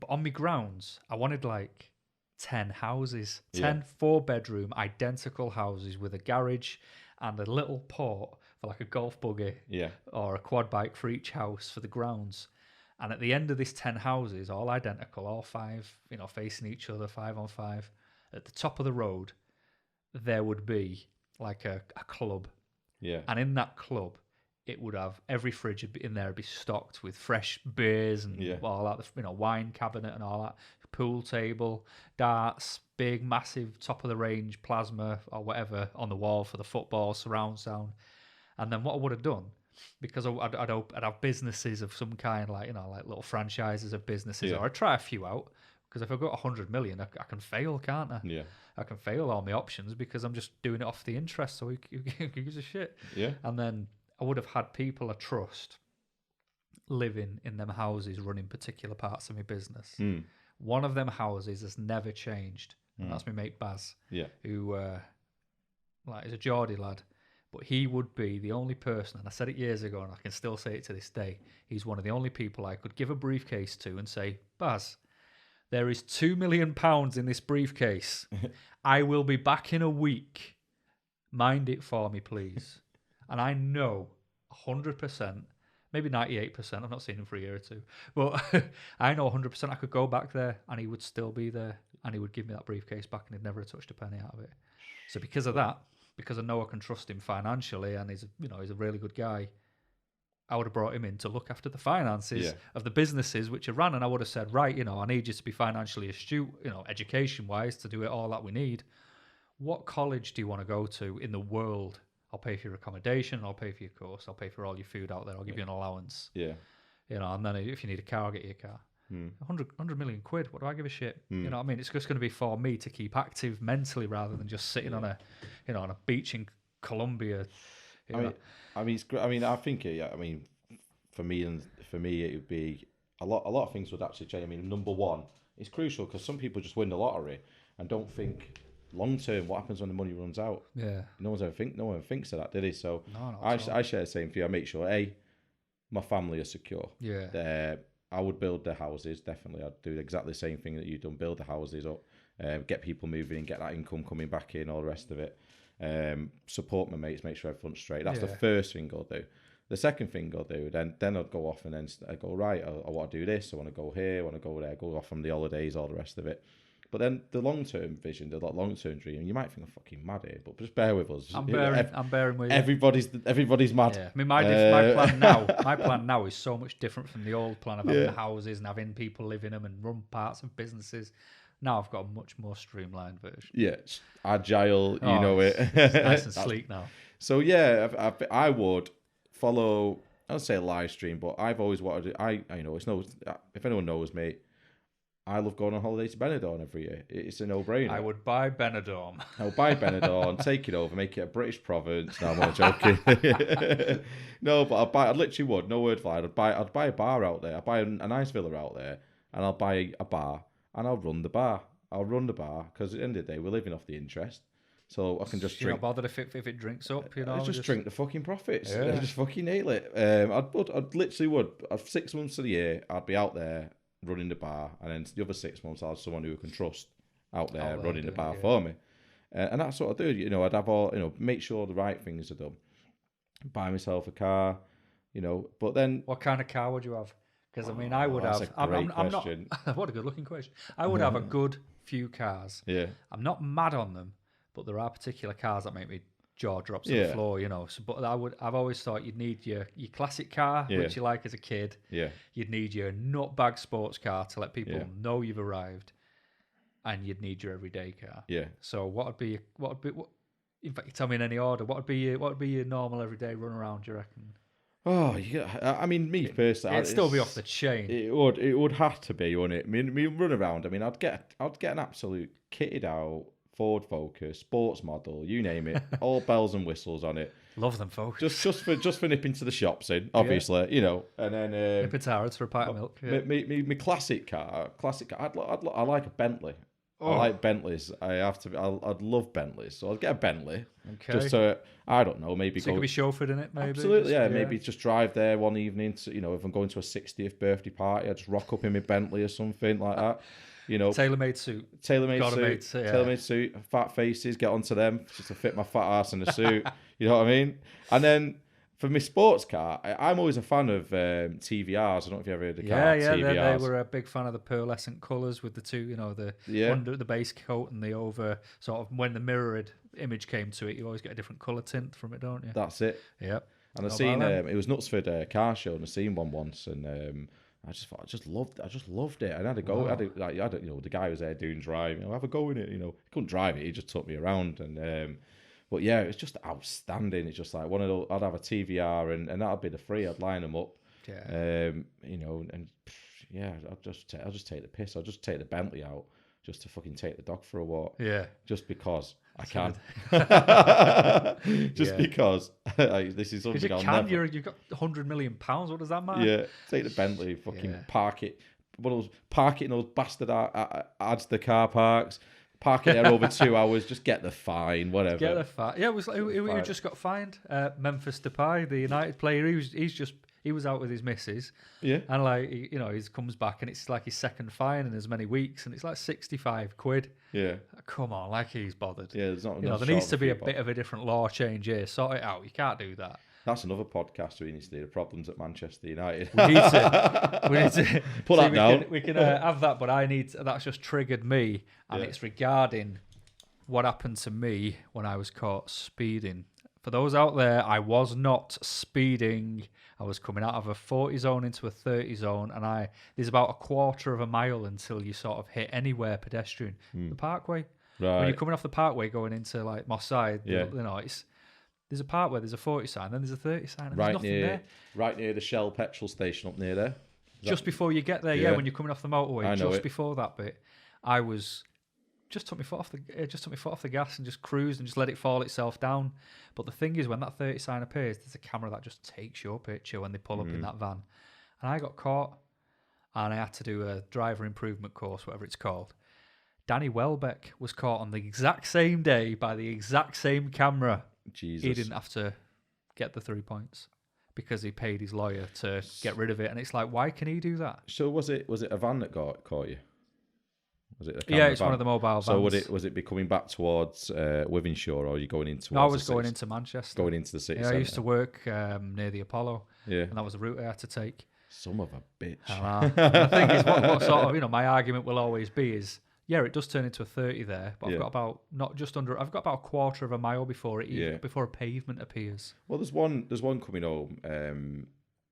Speaker 1: But on my grounds, I wanted 10 houses, 10 4-bedroom identical houses with a garage and a little port for a golf buggy or a quad bike for each house for the grounds. And at the end of this 10 houses, all identical, all 5, facing each other, 5 on 5, at the top of the road, there would be a club. Yeah. And in that club, it would have every fridge in there would be stocked with fresh beers and all that, wine cabinet and all that. Pool table, darts, big, massive, top-of-the-range plasma or whatever on the wall for the football, surround sound. And then what I would have done, because I'd have businesses of some kind, like little franchises of businesses, or I'd try a few out, because if I've got 100 million, I can fail, can't I? Yeah. I can fail all my options because I'm just doing it off the interest, so who gives a shit? Yeah. And then I would have had people I trust living in them houses running particular parts of my business. One of them houses has never changed, and that's my mate Baz, who is a Geordie lad, but he would be the only person, and I said it years ago, and I can still say it to this day, he's one of the only people I could give a briefcase to and say, Baz, there is £2 million in this briefcase. I will be back in a week. Mind it for me, please. And I know 100%, maybe 98%, I've not seen him for a year or two, but I know 100% I could go back there and he would still be there and he would give me that briefcase back and he'd never have touched a penny out of it. So because of that, because I know I can trust him financially and he's a really good guy, I would have brought him in to look after the finances of the businesses which are run, and I would have said, right, I need you to be financially astute, education-wise, to do it all that we need. What college do you want to go to in the world? I'll pay for your accommodation, I'll pay for your course, I'll pay for all your food out there, I'll give you an allowance. Yeah. And then if you need a car, I'll get you a car. 100 million quid, what do I give a shit? You know what I mean? It's just going to be for me to keep active mentally rather than just sitting on a beach in Colombia.
Speaker 2: I think for me it would be a lot of things would actually change. I mean, number one, it's crucial because some people just win the lottery and don't think long term what happens when the money runs out. Yeah. No one thinks of that, did he? So I share the same for you. I make sure my family are secure. Yeah. I would build the houses, definitely. I'd do exactly the same thing that you've done, build the houses up, get people moving in, get that income coming back in, all the rest of it. Support my mates, make sure everyone's straight. That's the first thing I'll do. The second thing I'll do, then I'd go off and then I go, right, I want to do this, I want to go here, I want to go there, go off on the holidays, all the rest of it. But then the long-term vision, the long-term dream, you might think I'm fucking mad here, but just bear with us.
Speaker 1: I'm bearing with you.
Speaker 2: Everybody's mad.
Speaker 1: Yeah. I mean, my plan now is so much different from the old plan of having houses and having people live in them and run parts of businesses. Now I've got a much more streamlined version.
Speaker 2: Yeah, agile, you know it.
Speaker 1: It's nice and sleek now.
Speaker 2: So yeah, I would follow. I don't say a live stream, but I've always wanted. If anyone knows me, I love going on holiday to Benidorm every year. It's a no-brainer.
Speaker 1: I would buy Benidorm.
Speaker 2: I would buy Benidorm, take it over, make it a British province. No, I'm not joking. No, but I'd literally would. No word for lie. I'd buy a bar out there. I'd buy a nice villa out there, and I'll buy a bar, and I'll run the bar. I'll run the bar because at the end of the day, we're living off the interest. So I can just drink.
Speaker 1: You're not bothered if it drinks up, you know.
Speaker 2: I just drink the fucking profits.
Speaker 1: Yeah.
Speaker 2: I just fucking nail it. I'd literally would. 6 months of the year, I'd be out there running the bar, and then the other 6 months, I'd have someone who I can trust out there running the bar for me. And that's what I do. You know, I'd have all, make sure the right things are done. Buy myself a car, But then,
Speaker 1: what kind of car would you have? Because I mean, I would have. I'm not. What a good-looking question. I would have a good few cars.
Speaker 2: Yeah.
Speaker 1: I'm not mad on them, but there are particular cars that make me jaw drops to the floor, So, but I've always thought you'd need your classic car, which you like as a kid.
Speaker 2: Yeah.
Speaker 1: You'd need your nutbag sports car to let people know you've arrived, and you'd need your everyday car.
Speaker 2: Yeah.
Speaker 1: So what? In fact, you tell me in any order. What would be your normal everyday run around? Do you reckon?
Speaker 2: Oh yeah, I mean, me personally,
Speaker 1: it'd still be off the chain.
Speaker 2: It would have to be, wouldn't it? I mean, me run around. I mean, I'd get an absolute kitted out Ford Focus, sports model, you name it, all bells and whistles on it.
Speaker 1: Love them, folks.
Speaker 2: Just for nipping to the shops in, obviously, and then
Speaker 1: nipping to Harrods for a pint of milk. Yeah.
Speaker 2: Me classic car. I like a Bentley. I like Bentleys. I'd love Bentleys, so I'd get a Bentley.
Speaker 1: Okay.
Speaker 2: Just so I don't know, maybe
Speaker 1: so you could be chauffeured in it, maybe.
Speaker 2: Absolutely, yeah. Maybe just drive there one evening. To, if I'm going to a 60th birthday party, I'd just rock up in my Bentley or something like that.
Speaker 1: Tailor-made suit.
Speaker 2: Tailor-made suit. Fat faces, get onto them just to fit my fat ass in a suit. You know what I mean? And then for my sports car, I'm always a fan of TVRs. I don't know if you ever heard of the car.
Speaker 1: They were a big fan of the pearlescent colours with the two, under the base coat and the over sort of when the mirrored image came to it, you always get a different colour tint from it, don't you?
Speaker 2: That's it.
Speaker 1: Yep.
Speaker 2: And I seen it was Knutsford car show, and I seen one once, and I just loved it. And I had a go. Wow. The guy was there doing driving. Have a go in it. He couldn't drive it. He just took me around, and but yeah, it's just outstanding. It's just like one of those. I'd have a TVR, and that'd be the free. I'd line them up.
Speaker 1: Yeah.
Speaker 2: I'll just take the piss. I'll just take the Bentley out just to fucking take the dog for a walk.
Speaker 1: Yeah.
Speaker 2: Just because I can. Because this is something I'll never.
Speaker 1: You've got £100 million. What does that matter?
Speaker 2: Yeah. Take the Bentley, fucking park it. Park it in those bastard ads the car parks. Park it there over 2 hours. Just get the fine, whatever.
Speaker 1: Get the fine. Yeah, it was who just got fined. Memphis Depay, the United player. He was out with his missus.
Speaker 2: Yeah.
Speaker 1: And he comes back and it's like his second fine in as many weeks, and it's like £65.
Speaker 2: Yeah.
Speaker 1: Come on, he's bothered.
Speaker 2: Yeah, there's not.
Speaker 1: There needs to be a bit of a different law change here. Sort it out. You can't do that.
Speaker 2: That's another podcast we need to do. The problems at Manchester United.
Speaker 1: We need to
Speaker 2: put that down.
Speaker 1: We can have that, but that's just triggered me, and it's regarding what happened to me when I was caught speeding. For those out there, I was not speeding. I was coming out of a 40 zone into a 30 zone, and there's about a quarter of a mile until you sort of hit anywhere pedestrian. The Parkway.
Speaker 2: Right.
Speaker 1: When you're coming off the Parkway going into like Moss Side, there's a part where there's a 40 sign, then there's a 30 sign, and there's nothing there.
Speaker 2: Right near the Shell petrol station up near there.
Speaker 1: Just before you get there, when you're coming off the motorway, just
Speaker 2: it.
Speaker 1: Before that bit, I was just took my foot off the gas and just cruised and just let it fall itself down. But the thing is, when that 30 sign appears, there's a camera that just takes your picture when they pull up in that van. And I got caught, and I had to do a driver improvement course, whatever it's called. Danny Welbeck was caught on the exact same day by the exact same camera.
Speaker 2: Jesus.
Speaker 1: He didn't have to get the 3 points because he paid his lawyer to get rid of it. And it's like, why can he do that?
Speaker 2: So was it a van that caught you? Was it a
Speaker 1: camera it's
Speaker 2: van?
Speaker 1: One of the mobile vans.
Speaker 2: So was it be coming back towards Wythenshawe, or are you going into?
Speaker 1: No, I was going into Manchester.
Speaker 2: Going into the city.
Speaker 1: Yeah,
Speaker 2: centre.
Speaker 1: I used to work near the Apollo.
Speaker 2: Yeah,
Speaker 1: and that was the route I had to take.
Speaker 2: Son of a bitch.
Speaker 1: And the thing is, what sort of my argument will always be is, Yeah, it does turn into a 30 there, but I've
Speaker 2: Yeah.
Speaker 1: got about I've got about a quarter of a mile before
Speaker 2: Yeah.
Speaker 1: before a pavement appears.
Speaker 2: Well, there's one coming home.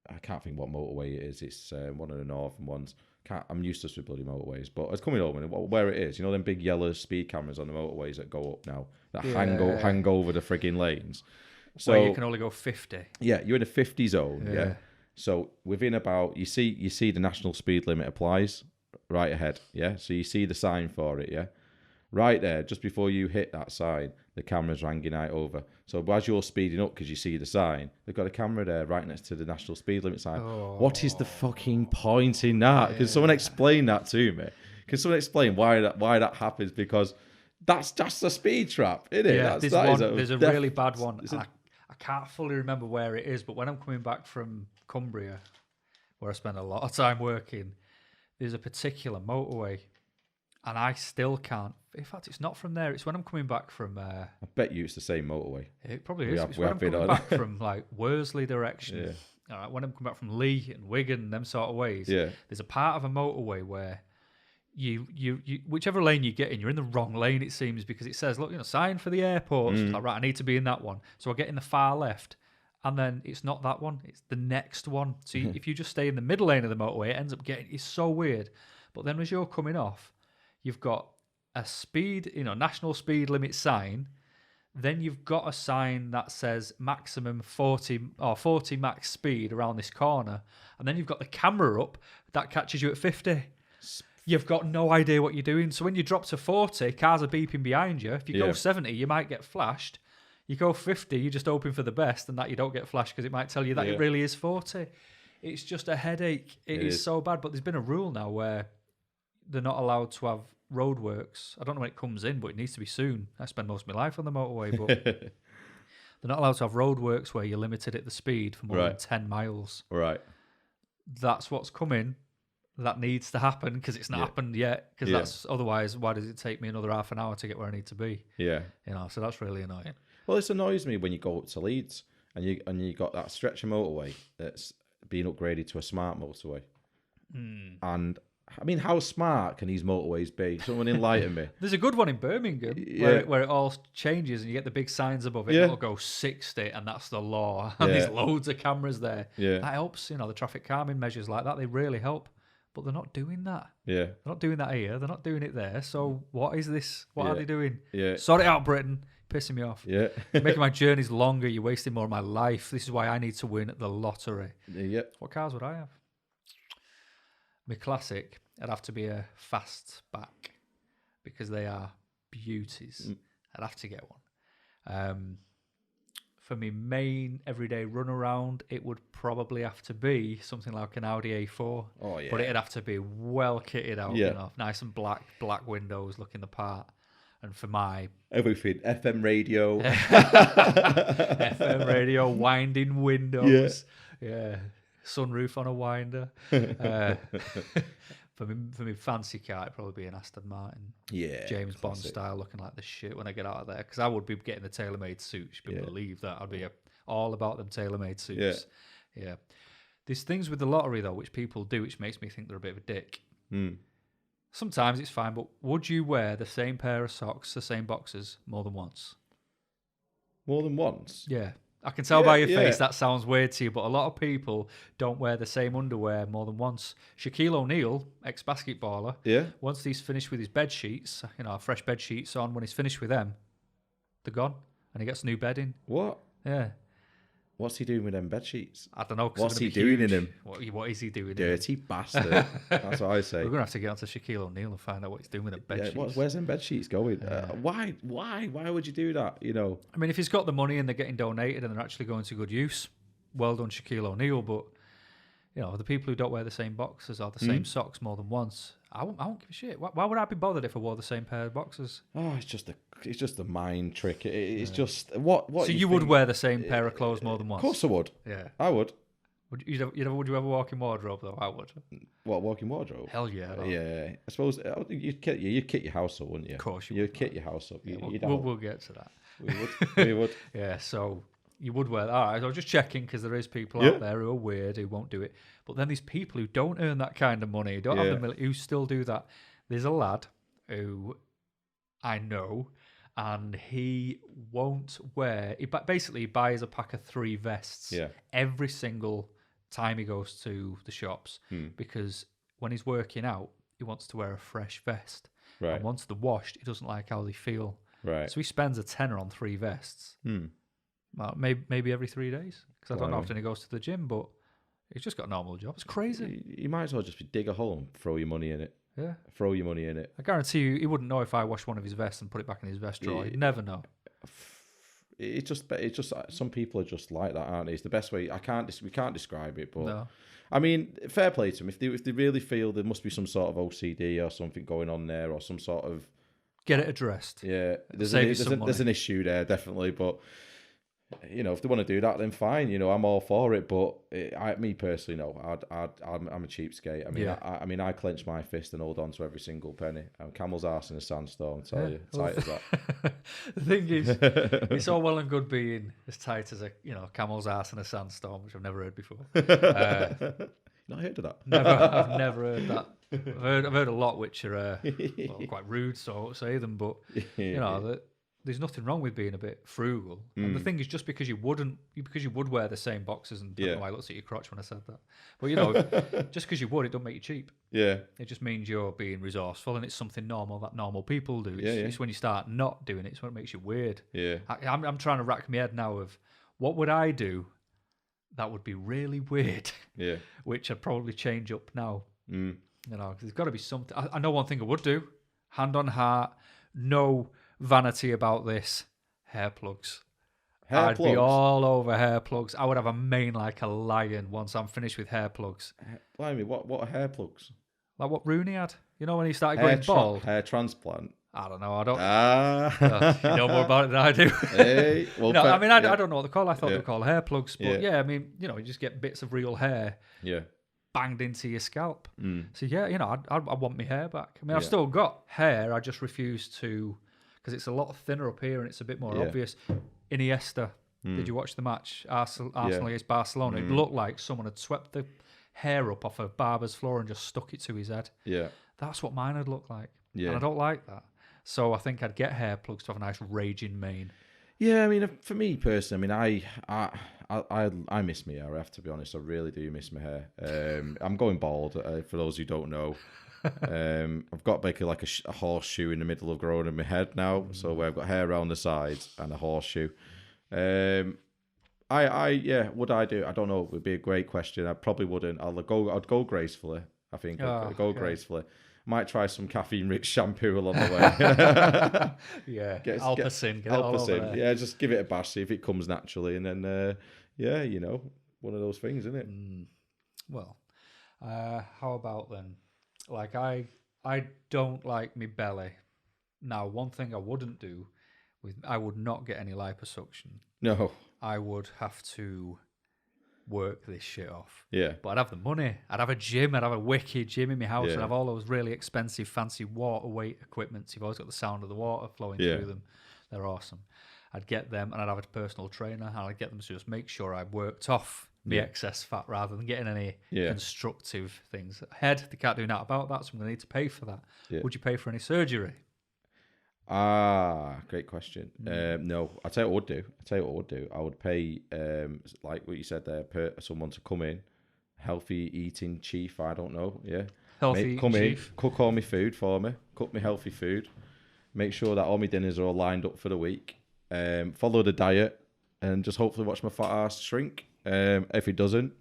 Speaker 2: I can't think what motorway it is. It's one of the northern ones. I'm useless with bloody motorways, but it's coming home and where it is. You know them big yellow speed cameras on the motorways that go up now that hang over the frigging lanes. So
Speaker 1: where you can only go 50.
Speaker 2: Yeah, you're in a 50 zone.
Speaker 1: Yeah.
Speaker 2: Yeah. So within about you see the national speed limit applies right ahead. Yeah. So you see the sign for it. Yeah. Right there, just before you hit that sign, the camera's hanging out over. So as you're speeding up because you see the sign, they've got a camera there right next to the national speed limit sign.
Speaker 1: Oh.
Speaker 2: What is the fucking point in that? Can someone explain that to me? Can someone explain why that happens? Because that's just a speed trap, isn't it?
Speaker 1: Yeah, there's a really bad one. I can't fully remember where it is, but when I'm coming back from Cumbria, where I spend a lot of time working, there's a particular motorway, and I still can't. In fact, it's not from there. It's when I'm coming back from.
Speaker 2: I bet you it's the same motorway.
Speaker 1: It probably is. It's when I'm coming back from like Worsley direction.
Speaker 2: Yeah.
Speaker 1: All right, when I'm coming back from Lee and Wigan and them sort of ways.
Speaker 2: Yeah.
Speaker 1: There's a part of a motorway where you whichever lane you get in, you're in the wrong lane, it seems, because it says, look, sign for the airport. It's like, right, I need to be in that one. So I get in the far left, and then it's not that one, it's the next one. So if you just stay in the middle lane of the motorway, it ends up it's so weird. But then as you're coming off, you've got a speed, national speed limit sign. Then you've got a sign that says maximum 40 or 40 max speed around this corner. And then you've got the camera up that catches you at 50. You've got no idea what you're doing. So when you drop to 40, cars are beeping behind you. If you go 70, you might get flashed. You go 50, you're just hoping for the best and that you don't get flashed because it might tell you that it really is 40. It's just a headache. It is so bad. But there's been a rule now where they're not allowed to have roadworks. I don't know when it comes in, but it needs to be soon. I spend most of my life on the motorway, but they're not allowed to have roadworks where you're limited at the speed for more than 10 miles.
Speaker 2: Right.
Speaker 1: That's what's coming. That needs to happen because it's not happened yet. Because that's otherwise, why does it take me another half an hour to get where I need to be? Yeah, so that's really annoying.
Speaker 2: Well, this annoys me when you go up to Leeds and you got that stretch of motorway that's being upgraded to a smart motorway. And I mean, how smart can these motorways be? Someone enlighten me.
Speaker 1: There's a good one in Birmingham where it all changes and you get the big signs above it. Yeah. It'll go 60 and that's the law. And there's loads of cameras there. Yeah. That helps, the traffic calming measures like that, they really help. But they're not doing that. Yeah. They're not doing that here. They're not doing it there. So what is this? What are they doing? Yeah. Sort it out, Britain. Pissing me off. Yeah. You're making my journeys longer. You're wasting more of my life. This is why I need to win at the lottery. Yeah. What cars would I have? My classic, it'd have to be a fastback because they are beauties. I'd have to get one. For my main everyday run around, it would probably have to be something like an Audi A4. Oh, yeah. But it'd have to be well kitted out, nice and black windows, looking the part. And for my...
Speaker 2: everything, FM radio.
Speaker 1: FM radio, winding windows. Yeah. Sunroof on a winder. For me fancy car, it'd probably be an Aston Martin. Yeah. James Bond style, looking like the shit when I get out of there. Because I would be getting the tailor-made suits. You can believe that. I'd be all about them tailor-made suits. Yeah. There's things with the lottery, though, which people do, which makes me think they're a bit of a dick. Sometimes it's fine, but would you wear the same pair of socks, the same boxers, more than once?
Speaker 2: More than once?
Speaker 1: Yeah. I can tell by your face that sounds weird to you, but a lot of people don't wear the same underwear more than once. Shaquille O'Neal, ex-basketballer, once he's finished with his bed sheets, fresh bed sheets on, when he's finished with them, they're gone, and he gets new bedding.
Speaker 2: What?
Speaker 1: Yeah.
Speaker 2: What's he doing with them bed sheets?
Speaker 1: I don't know.
Speaker 2: What's he doing in them?
Speaker 1: What is he doing?
Speaker 2: Dirty bastard. That's what I say.
Speaker 1: We're gonna have to get onto Shaquille O'Neal and find out what he's doing with the bed sheets.
Speaker 2: Where's them bed sheets going? Why would you do that?
Speaker 1: I mean, if he's got the money and they're getting donated and they're actually going to good use, well done, Shaquille O'Neal. But the people who don't wear the same boxers or the same socks more than once, I won't give a shit. Why would I be bothered if I wore the same pair of boxers?
Speaker 2: Oh, it's just a mind trick. It's just what.
Speaker 1: So you would wear the same pair of clothes more than once?
Speaker 2: Of course I would.
Speaker 1: Yeah,
Speaker 2: I would.
Speaker 1: Would you ever walk in wardrobe though? I would.
Speaker 2: What, walk-in wardrobe?
Speaker 1: Hell yeah.
Speaker 2: Yeah. I suppose you'd kit your house up, wouldn't you?
Speaker 1: Of course
Speaker 2: you'd kit your house up.
Speaker 1: We'll get to that.
Speaker 2: We would.
Speaker 1: Yeah. So you would wear that. All right. I was just checking because there is people out there who are weird who won't do it. But then there's people who don't earn that kind of money, who don't have the who still do that. There's a lad who I know, and he won't wear. Basically he buys a pack of 3 vests every single time he goes to the shops because when he's working out, he wants to wear a fresh vest.
Speaker 2: Right.
Speaker 1: And once they're washed, he doesn't like how they feel.
Speaker 2: Right.
Speaker 1: So he spends a tenner on 3 vests. Well, maybe every 3 days because I don't know how often he goes to the gym, but he's just got a normal job. It's crazy.
Speaker 2: You might as well just dig a hole and throw your money in it.
Speaker 1: Yeah.
Speaker 2: Throw your money in it.
Speaker 1: I guarantee you, he wouldn't know if I washed one of his vests and put it back in his vest drawer. He'd never know.
Speaker 2: It's just some people are just like that, aren't they? It's the best way. We can't describe it, but
Speaker 1: No.
Speaker 2: I mean, fair play to them. If they really feel there must be some sort of OCD or something going on there, or some sort of
Speaker 1: get it addressed.
Speaker 2: Yeah, there's an issue there definitely, but you know, if they want to do that, then fine. You know, I'm all for it. But me personally, no. I'm a cheapskate. I mean,
Speaker 1: Yeah.
Speaker 2: I clench my fist and hold on to every single penny. I'm camel's arse in a sandstorm. Tell you, tight as that.
Speaker 1: The thing is, it's all well and good being as tight as a camel's arse in a sandstorm, which I've never heard before.
Speaker 2: Not heard of that.
Speaker 1: I've never heard that. I've heard a lot which are quite rude, so say them. But you know, there's nothing wrong with being a bit frugal. And the thing is, just because you would wear the same boxes, and I don't know why I looked at your crotch when I said that, but you know, just because you would, it don't make you cheap.
Speaker 2: Yeah,
Speaker 1: it just means you're being resourceful, and it's something normal that normal people do. It's when you start not doing it, it's when it makes you weird.
Speaker 2: Yeah,
Speaker 1: I'm trying to rack my head now of what would I do that would be really weird. Yeah, which I'd probably change up now. You know, cause there's got to be something. I know one thing I would do. Hand on heart, no vanity about this. Hair plugs. I'd be all over hair plugs. I would have a mane like a lion once I'm finished with hair plugs.
Speaker 2: Blimey, what are hair plugs?
Speaker 1: Like what Rooney had. You know when he started going bald?
Speaker 2: Hair transplant.
Speaker 1: I don't know. I don't. You know more about it than I do.
Speaker 2: Hey, well,
Speaker 1: no, I mean, I don't know what they're called. I thought they were called hair plugs. But I mean, you know, you just get bits of real hair.
Speaker 2: Yeah.
Speaker 1: Banged into your scalp. So yeah, you know, I want my hair back. I mean, I've still got hair. I just refuse to, because it's a lot thinner up here and it's a bit more obvious. Iniesta, did you watch the match? Arsenal against Barcelona. It looked like someone had swept the hair up off a barber's floor and just stuck it to his head. Yeah, that's what mine would look like. Yeah, and I don't like that. So I think I'd get hair plugs to have a nice raging mane.
Speaker 2: Yeah, I mean, for me personally, I mean, I miss my hair. I have to be honest. I really do miss my hair. I'm going bald. For those who don't know, I've got basically like a horseshoe in the middle of growing in my head now. So where I've got hair around the sides and a horseshoe. Would I do? I don't know. It would be a great question. I probably wouldn't. I'd go gracefully. I think I'd go gracefully. Might try some caffeine-rich shampoo along the way.
Speaker 1: Yeah, Alpacin.
Speaker 2: Alpacin. Yeah, just give it a bash, see if it comes naturally, and then, you know, one of those things, isn't it?
Speaker 1: Well, how about then? Like, I don't like me belly. Now, one thing I wouldn't do, I would not get any liposuction.
Speaker 2: No.
Speaker 1: I would have to work this shit off.
Speaker 2: Yeah.
Speaker 1: But I'd have the money. I'd have a gym. I'd have a wicked gym in my house. I'd have all those really expensive, fancy water weight equipments. You've always got the sound of the water flowing through them. They're awesome. I'd get them, and I'd have a personal trainer, and I'd get them to just make sure I worked off the excess fat rather than getting any constructive things. Head, they can't do that about that, so I'm going to need to pay for that. Yeah. Would you pay for any surgery?
Speaker 2: Great question. No, I'll tell you what I would do. I would pay, like what you said there, someone to come in, healthy eating chief. I don't know. Yeah,
Speaker 1: healthy
Speaker 2: come
Speaker 1: chief.
Speaker 2: In, cook all my food for me, cook me healthy food, make sure that all my dinners are all lined up for the week. Follow the diet, and just hopefully watch my fat ass shrink. If it doesn't,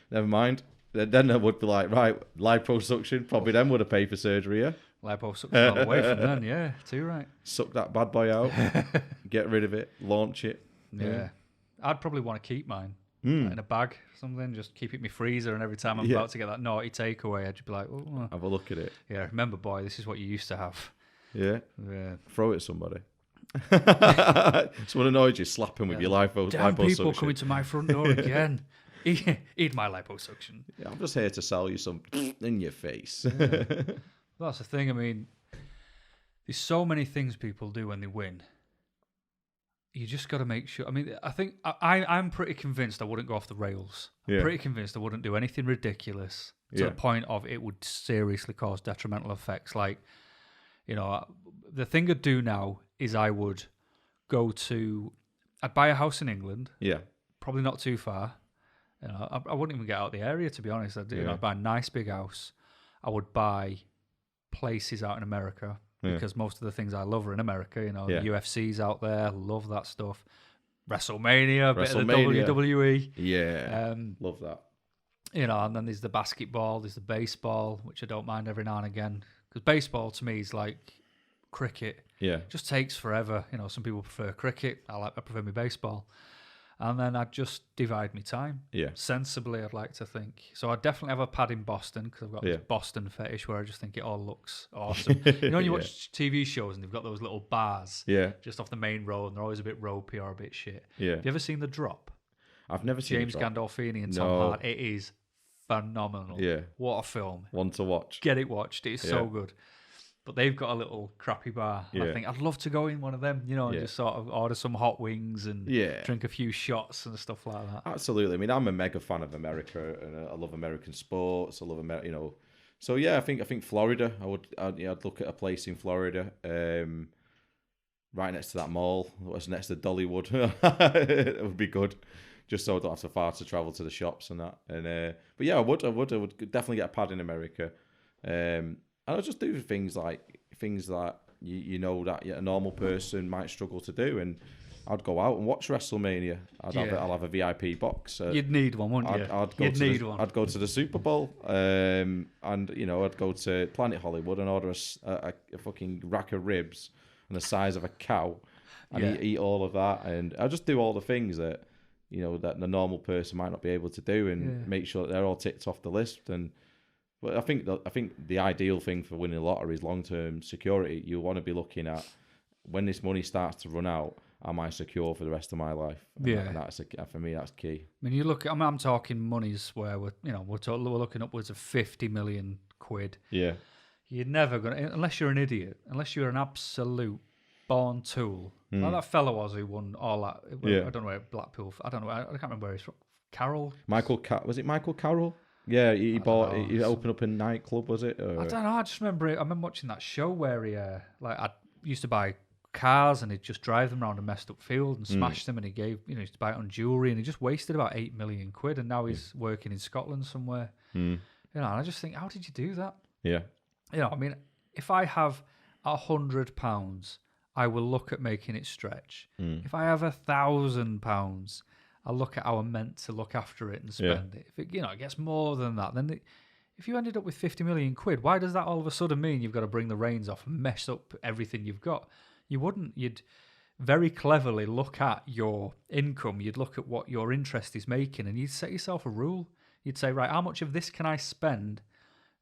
Speaker 2: never mind. Then I would be like, right, liposuction. Probably then would have paid for surgery. Yeah.
Speaker 1: Liposuction all the way from then, yeah, too right.
Speaker 2: Suck that bad boy out, get rid of it, launch it.
Speaker 1: Yeah. I'd probably want to keep mine in a bag or something, just keep it in my freezer, and every time I'm about to get that naughty takeaway, I'd just be like, oh.
Speaker 2: Have a look at it.
Speaker 1: Yeah, remember, boy, this is what you used to have.
Speaker 2: Yeah. Throw it at somebody. Someone annoys you, slap him with your liposuction.
Speaker 1: Damn people coming to my front door again. Eat my liposuction.
Speaker 2: Yeah, I'm just here to sell you some in your face.
Speaker 1: Yeah. That's the thing. I mean, there's so many things people do when they win. You just got to make sure. I mean, I think I'm pretty convinced I wouldn't go off the rails. I'm pretty convinced I wouldn't do anything ridiculous to the point of it would seriously cause detrimental effects. Like, You know, the thing I'd do now is I'd buy a house in England,
Speaker 2: Yeah.
Speaker 1: probably not too far. You know, I wouldn't even get out of the area, to be honest. I'd buy a nice big house. I would buy places out in America because most of the things I love are in America. You know, the UFC's out there. Love that stuff. WrestleMania, bit of the WWE.
Speaker 2: Yeah. Love that.
Speaker 1: You know, and then there's the basketball, there's the baseball, which I don't mind every now and again. Because baseball to me is like cricket.
Speaker 2: Yeah.
Speaker 1: It just takes forever. You know, some people prefer cricket. I prefer my baseball. And then I'd just divide my time.
Speaker 2: Yeah.
Speaker 1: Sensibly, I'd like to think. So I'd definitely have a pad in Boston because I've got this Boston fetish where I just think it all looks awesome. You know, when you watch TV shows and they've got those little bars just off the main road and they're always a bit ropey or a bit shit.
Speaker 2: Yeah.
Speaker 1: Have you ever seen The Drop?
Speaker 2: I've never seen
Speaker 1: James Gandolfini and Tom Hart. It is phenomenal.
Speaker 2: Yeah.
Speaker 1: What a film.
Speaker 2: One to watch.
Speaker 1: Get it watched. It's so good. But they've got a little crappy bar. And I think I'd love to go in one of them, you know, and just sort of order some hot wings and drink a few shots and stuff like that.
Speaker 2: Absolutely. I mean, I'm a mega fan of America and I love American sports. I love America, you know. So yeah, I think Florida. I'd look at a place in Florida, right next to that mall. What's next to Dollywood? It would be good, just so I don't have to far to travel to the shops and that. And but yeah, I would definitely get a pad in America. And I'll just do things that you know that a normal person might struggle to do, and I'd go out and watch WrestleMania. I'll have a VIP box.
Speaker 1: You'd need one, wouldn't you?
Speaker 2: I'd go to the Super Bowl, and you know I'd go to Planet Hollywood and order a fucking rack of ribs and the size of a cow, and eat all of that, and I'll just do all the things that you know that the normal person might not be able to do, and make sure that they're all ticked off the list. But I think the ideal thing for winning the lottery is long-term security. You want to be looking at when this money starts to run out, am I secure for the rest of my life? And that's for me, that's key.
Speaker 1: I mean, you look. I'm talking monies where we're looking upwards of 50 million quid.
Speaker 2: Yeah,
Speaker 1: you're never gonna, unless you're an idiot, unless you're an absolute born tool, like that fella was who won all that. I don't know where Blackpool. I don't know. I can't remember where he's from. Carroll.
Speaker 2: Was it Michael Carroll? Yeah, he opened up a nightclub, was it?
Speaker 1: I don't know. I just remember it. I remember watching that show where he I used to buy cars and he'd just drive them around a messed up field and smash them, and he used to buy it on jewellery, and he just wasted about 8 million quid, and now he's working in Scotland somewhere. You know, and I just think, how did you do that?
Speaker 2: Yeah.
Speaker 1: You know, I mean, if I have £100, I will look at making it stretch. If I have £1,000, I'll look at how I'm meant to look after it and spend it. If it gets more than that, then if you ended up with 50 million quid, why does that all of a sudden mean you've got to bring the reins off and mess up everything you've got? You wouldn't. You'd very cleverly look at your income. You'd look at what your interest is making, and you'd set yourself a rule. You'd say, right, how much of this can I spend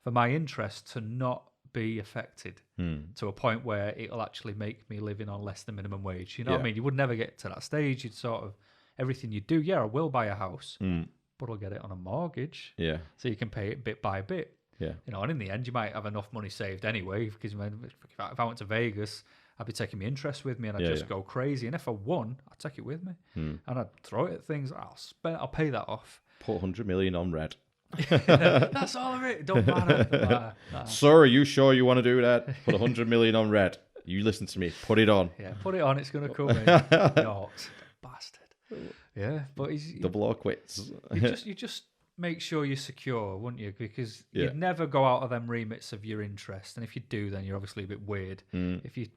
Speaker 1: for my interest to not be affected to a point where it'll actually make me living on less than minimum wage? You know what I mean? You would never get to that stage. You'd sort of, everything you do, I will buy a house, but I'll get it on a mortgage.
Speaker 2: Yeah.
Speaker 1: So you can pay it bit by bit.
Speaker 2: Yeah.
Speaker 1: You know, and in the end, you might have enough money saved anyway, because if I went to Vegas, I'd be taking my interest with me, and I'd just go crazy. And if I won, I'd take it with me, and I'd throw it at things. I'll pay that off.
Speaker 2: Put 100 million on red.
Speaker 1: That's all of it. It don't matter.
Speaker 2: Sir, are you sure you want to do that? Put 100 million on red. You listen to me. Put it on.
Speaker 1: Yeah, put it on. It's going to come in. Yorks, bastard. Yeah, but
Speaker 2: double or quits.
Speaker 1: you just make sure you're secure, wouldn't you? Because you'd never go out of them remits of your interest, and if you do, then you're obviously a bit weird. If you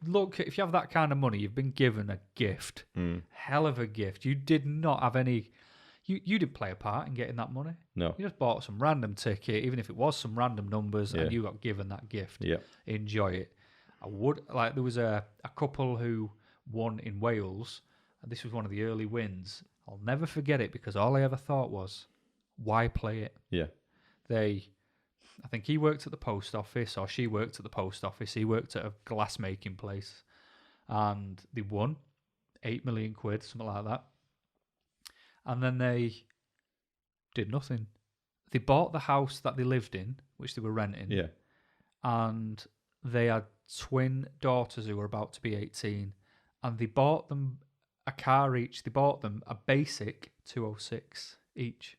Speaker 1: have that kind of money, you've been given a gift, hell of a gift. You did not have any. You didn't play a part in getting that money.
Speaker 2: No,
Speaker 1: you just bought some random ticket, even if it was some random numbers, and you got given that gift.
Speaker 2: Yeah,
Speaker 1: enjoy it. There was a couple who won in Wales. This was one of the early wins. I'll never forget it because all I ever thought was, why play it?
Speaker 2: Yeah.
Speaker 1: I think he worked at the post office, or she worked at the post office. He worked at a glass making place, and they won 8 million quid, something like that. And then they did nothing. They bought the house that they lived in, which they were renting.
Speaker 2: Yeah.
Speaker 1: And they had twin daughters who were about to be 18, and they bought them a car each. They bought them a basic 206 each.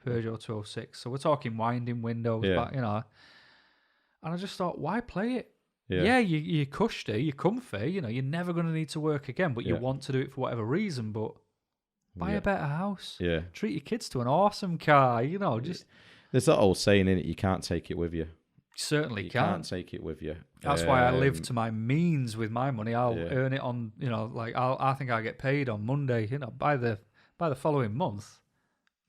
Speaker 1: Peugeot 206. So we're talking winding windows, but, and I just thought, why play it? Yeah, you're cushy, you're comfy, you know, you're never going to need to work again, but you want to do it for whatever reason, but buy a better house.
Speaker 2: Yeah.
Speaker 1: Treat your kids to an awesome car, you know, just...
Speaker 2: There's that old saying, in it, you can't take it with you.
Speaker 1: Certainly
Speaker 2: You
Speaker 1: can't.
Speaker 2: can't take it with you.
Speaker 1: That's why I live to my means with my money. I'll earn it on, you know, like I think I get paid on Monday, you know, by the following month.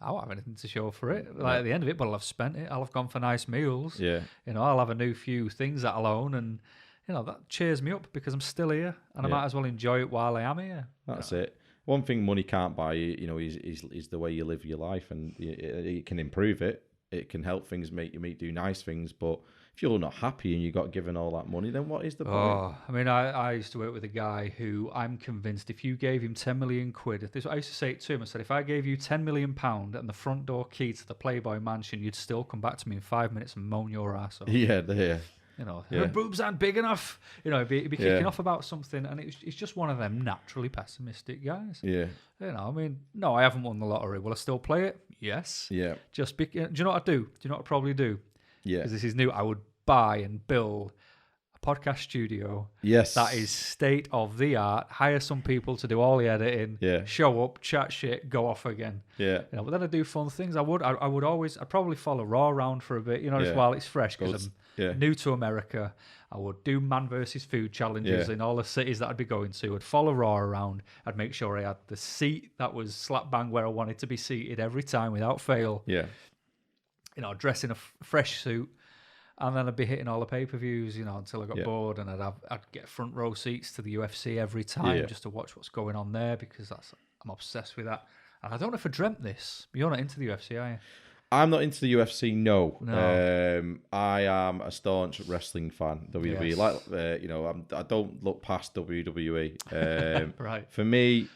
Speaker 1: I won't have anything to show for it. Like at the end of it, but I'll have spent it. I'll have gone for nice meals.
Speaker 2: Yeah.
Speaker 1: You know, I'll have a new few things that I'll own, and you know that cheers me up because I'm still here, and I might as well enjoy it while I am here.
Speaker 2: That's it. One thing money can't buy, you know, is the way you live your life, and it can improve it. It can help things, make you do nice things, but if you're not happy and you got given all that money, then what is the point?
Speaker 1: Oh, I mean, I used to work with a guy who I'm convinced if you gave him 10 million quid, I used to say it to him, I said, if I gave you 10 million pound and the front door key to the Playboy mansion, you'd still come back to me in 5 minutes and moan your ass off.
Speaker 2: Yeah.
Speaker 1: You know, her boobs aren't big enough. You know, he'd be kicking off about something, and it's just one of them naturally pessimistic guys.
Speaker 2: Yeah.
Speaker 1: You know, I mean, no, I haven't won the lottery. Will I still play it? Yes.
Speaker 2: Yeah.
Speaker 1: Do you know what I do? Do you know what I probably do?
Speaker 2: Yeah.
Speaker 1: Because this is new. I would buy and build a podcast studio.
Speaker 2: Yes.
Speaker 1: That is state of the art. Hire some people to do all the editing.
Speaker 2: Yeah.
Speaker 1: Show up, chat shit, go off again.
Speaker 2: Yeah.
Speaker 1: You know, but then I do fun things. I'd probably follow Raw around for a bit, you know, just while it's fresh, because I'm new to America. I would do man versus food challenges in all the cities that I'd be going to. I'd follow Raw around. I'd make sure I had the seat that was slap bang where I wanted to be seated every time without fail.
Speaker 2: Yeah.
Speaker 1: You know, dress in a fresh suit. And then I'd be hitting all the pay-per-views, you know, until I got bored, and I'd get front row seats to the UFC every time just to watch what's going on there, because I'm obsessed with that. And I don't know if I dreamt this. You're not into the UFC, are you?
Speaker 2: I'm not into the UFC. No. I am a staunch wrestling fan. WWE, like you know, I don't look past WWE.
Speaker 1: Right.
Speaker 2: For me,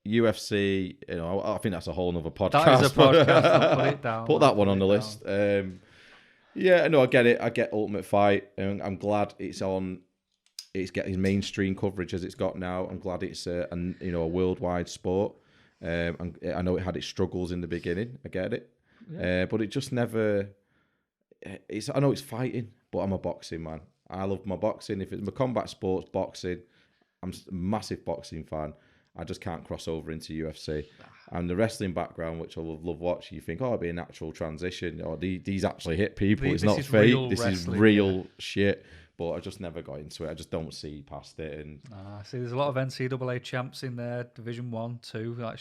Speaker 2: UFC, you know, I think that's a whole other podcast.
Speaker 1: That is a podcast. I'll put it down.
Speaker 2: Put that one on the list. Yeah, no, I get it. I get Ultimate Fight, and I'm glad it's on. It's getting mainstream coverage as it's got now. I'm glad it's a worldwide sport. And I know it had its struggles in the beginning. I get it, but it just never. I know it's fighting, but I'm a boxing man. I love my boxing. If it's my combat sports, boxing, I'm a massive boxing fan. I just can't cross over into UFC. And the wrestling background, which I love watching, you think, it'd be a natural transition. Or these actually hit people. It's not fake. This is real shit. But I just never got into it. I just don't see past it. And
Speaker 1: see, there's a lot of NCAA champs in there, Division 1, 2. Like,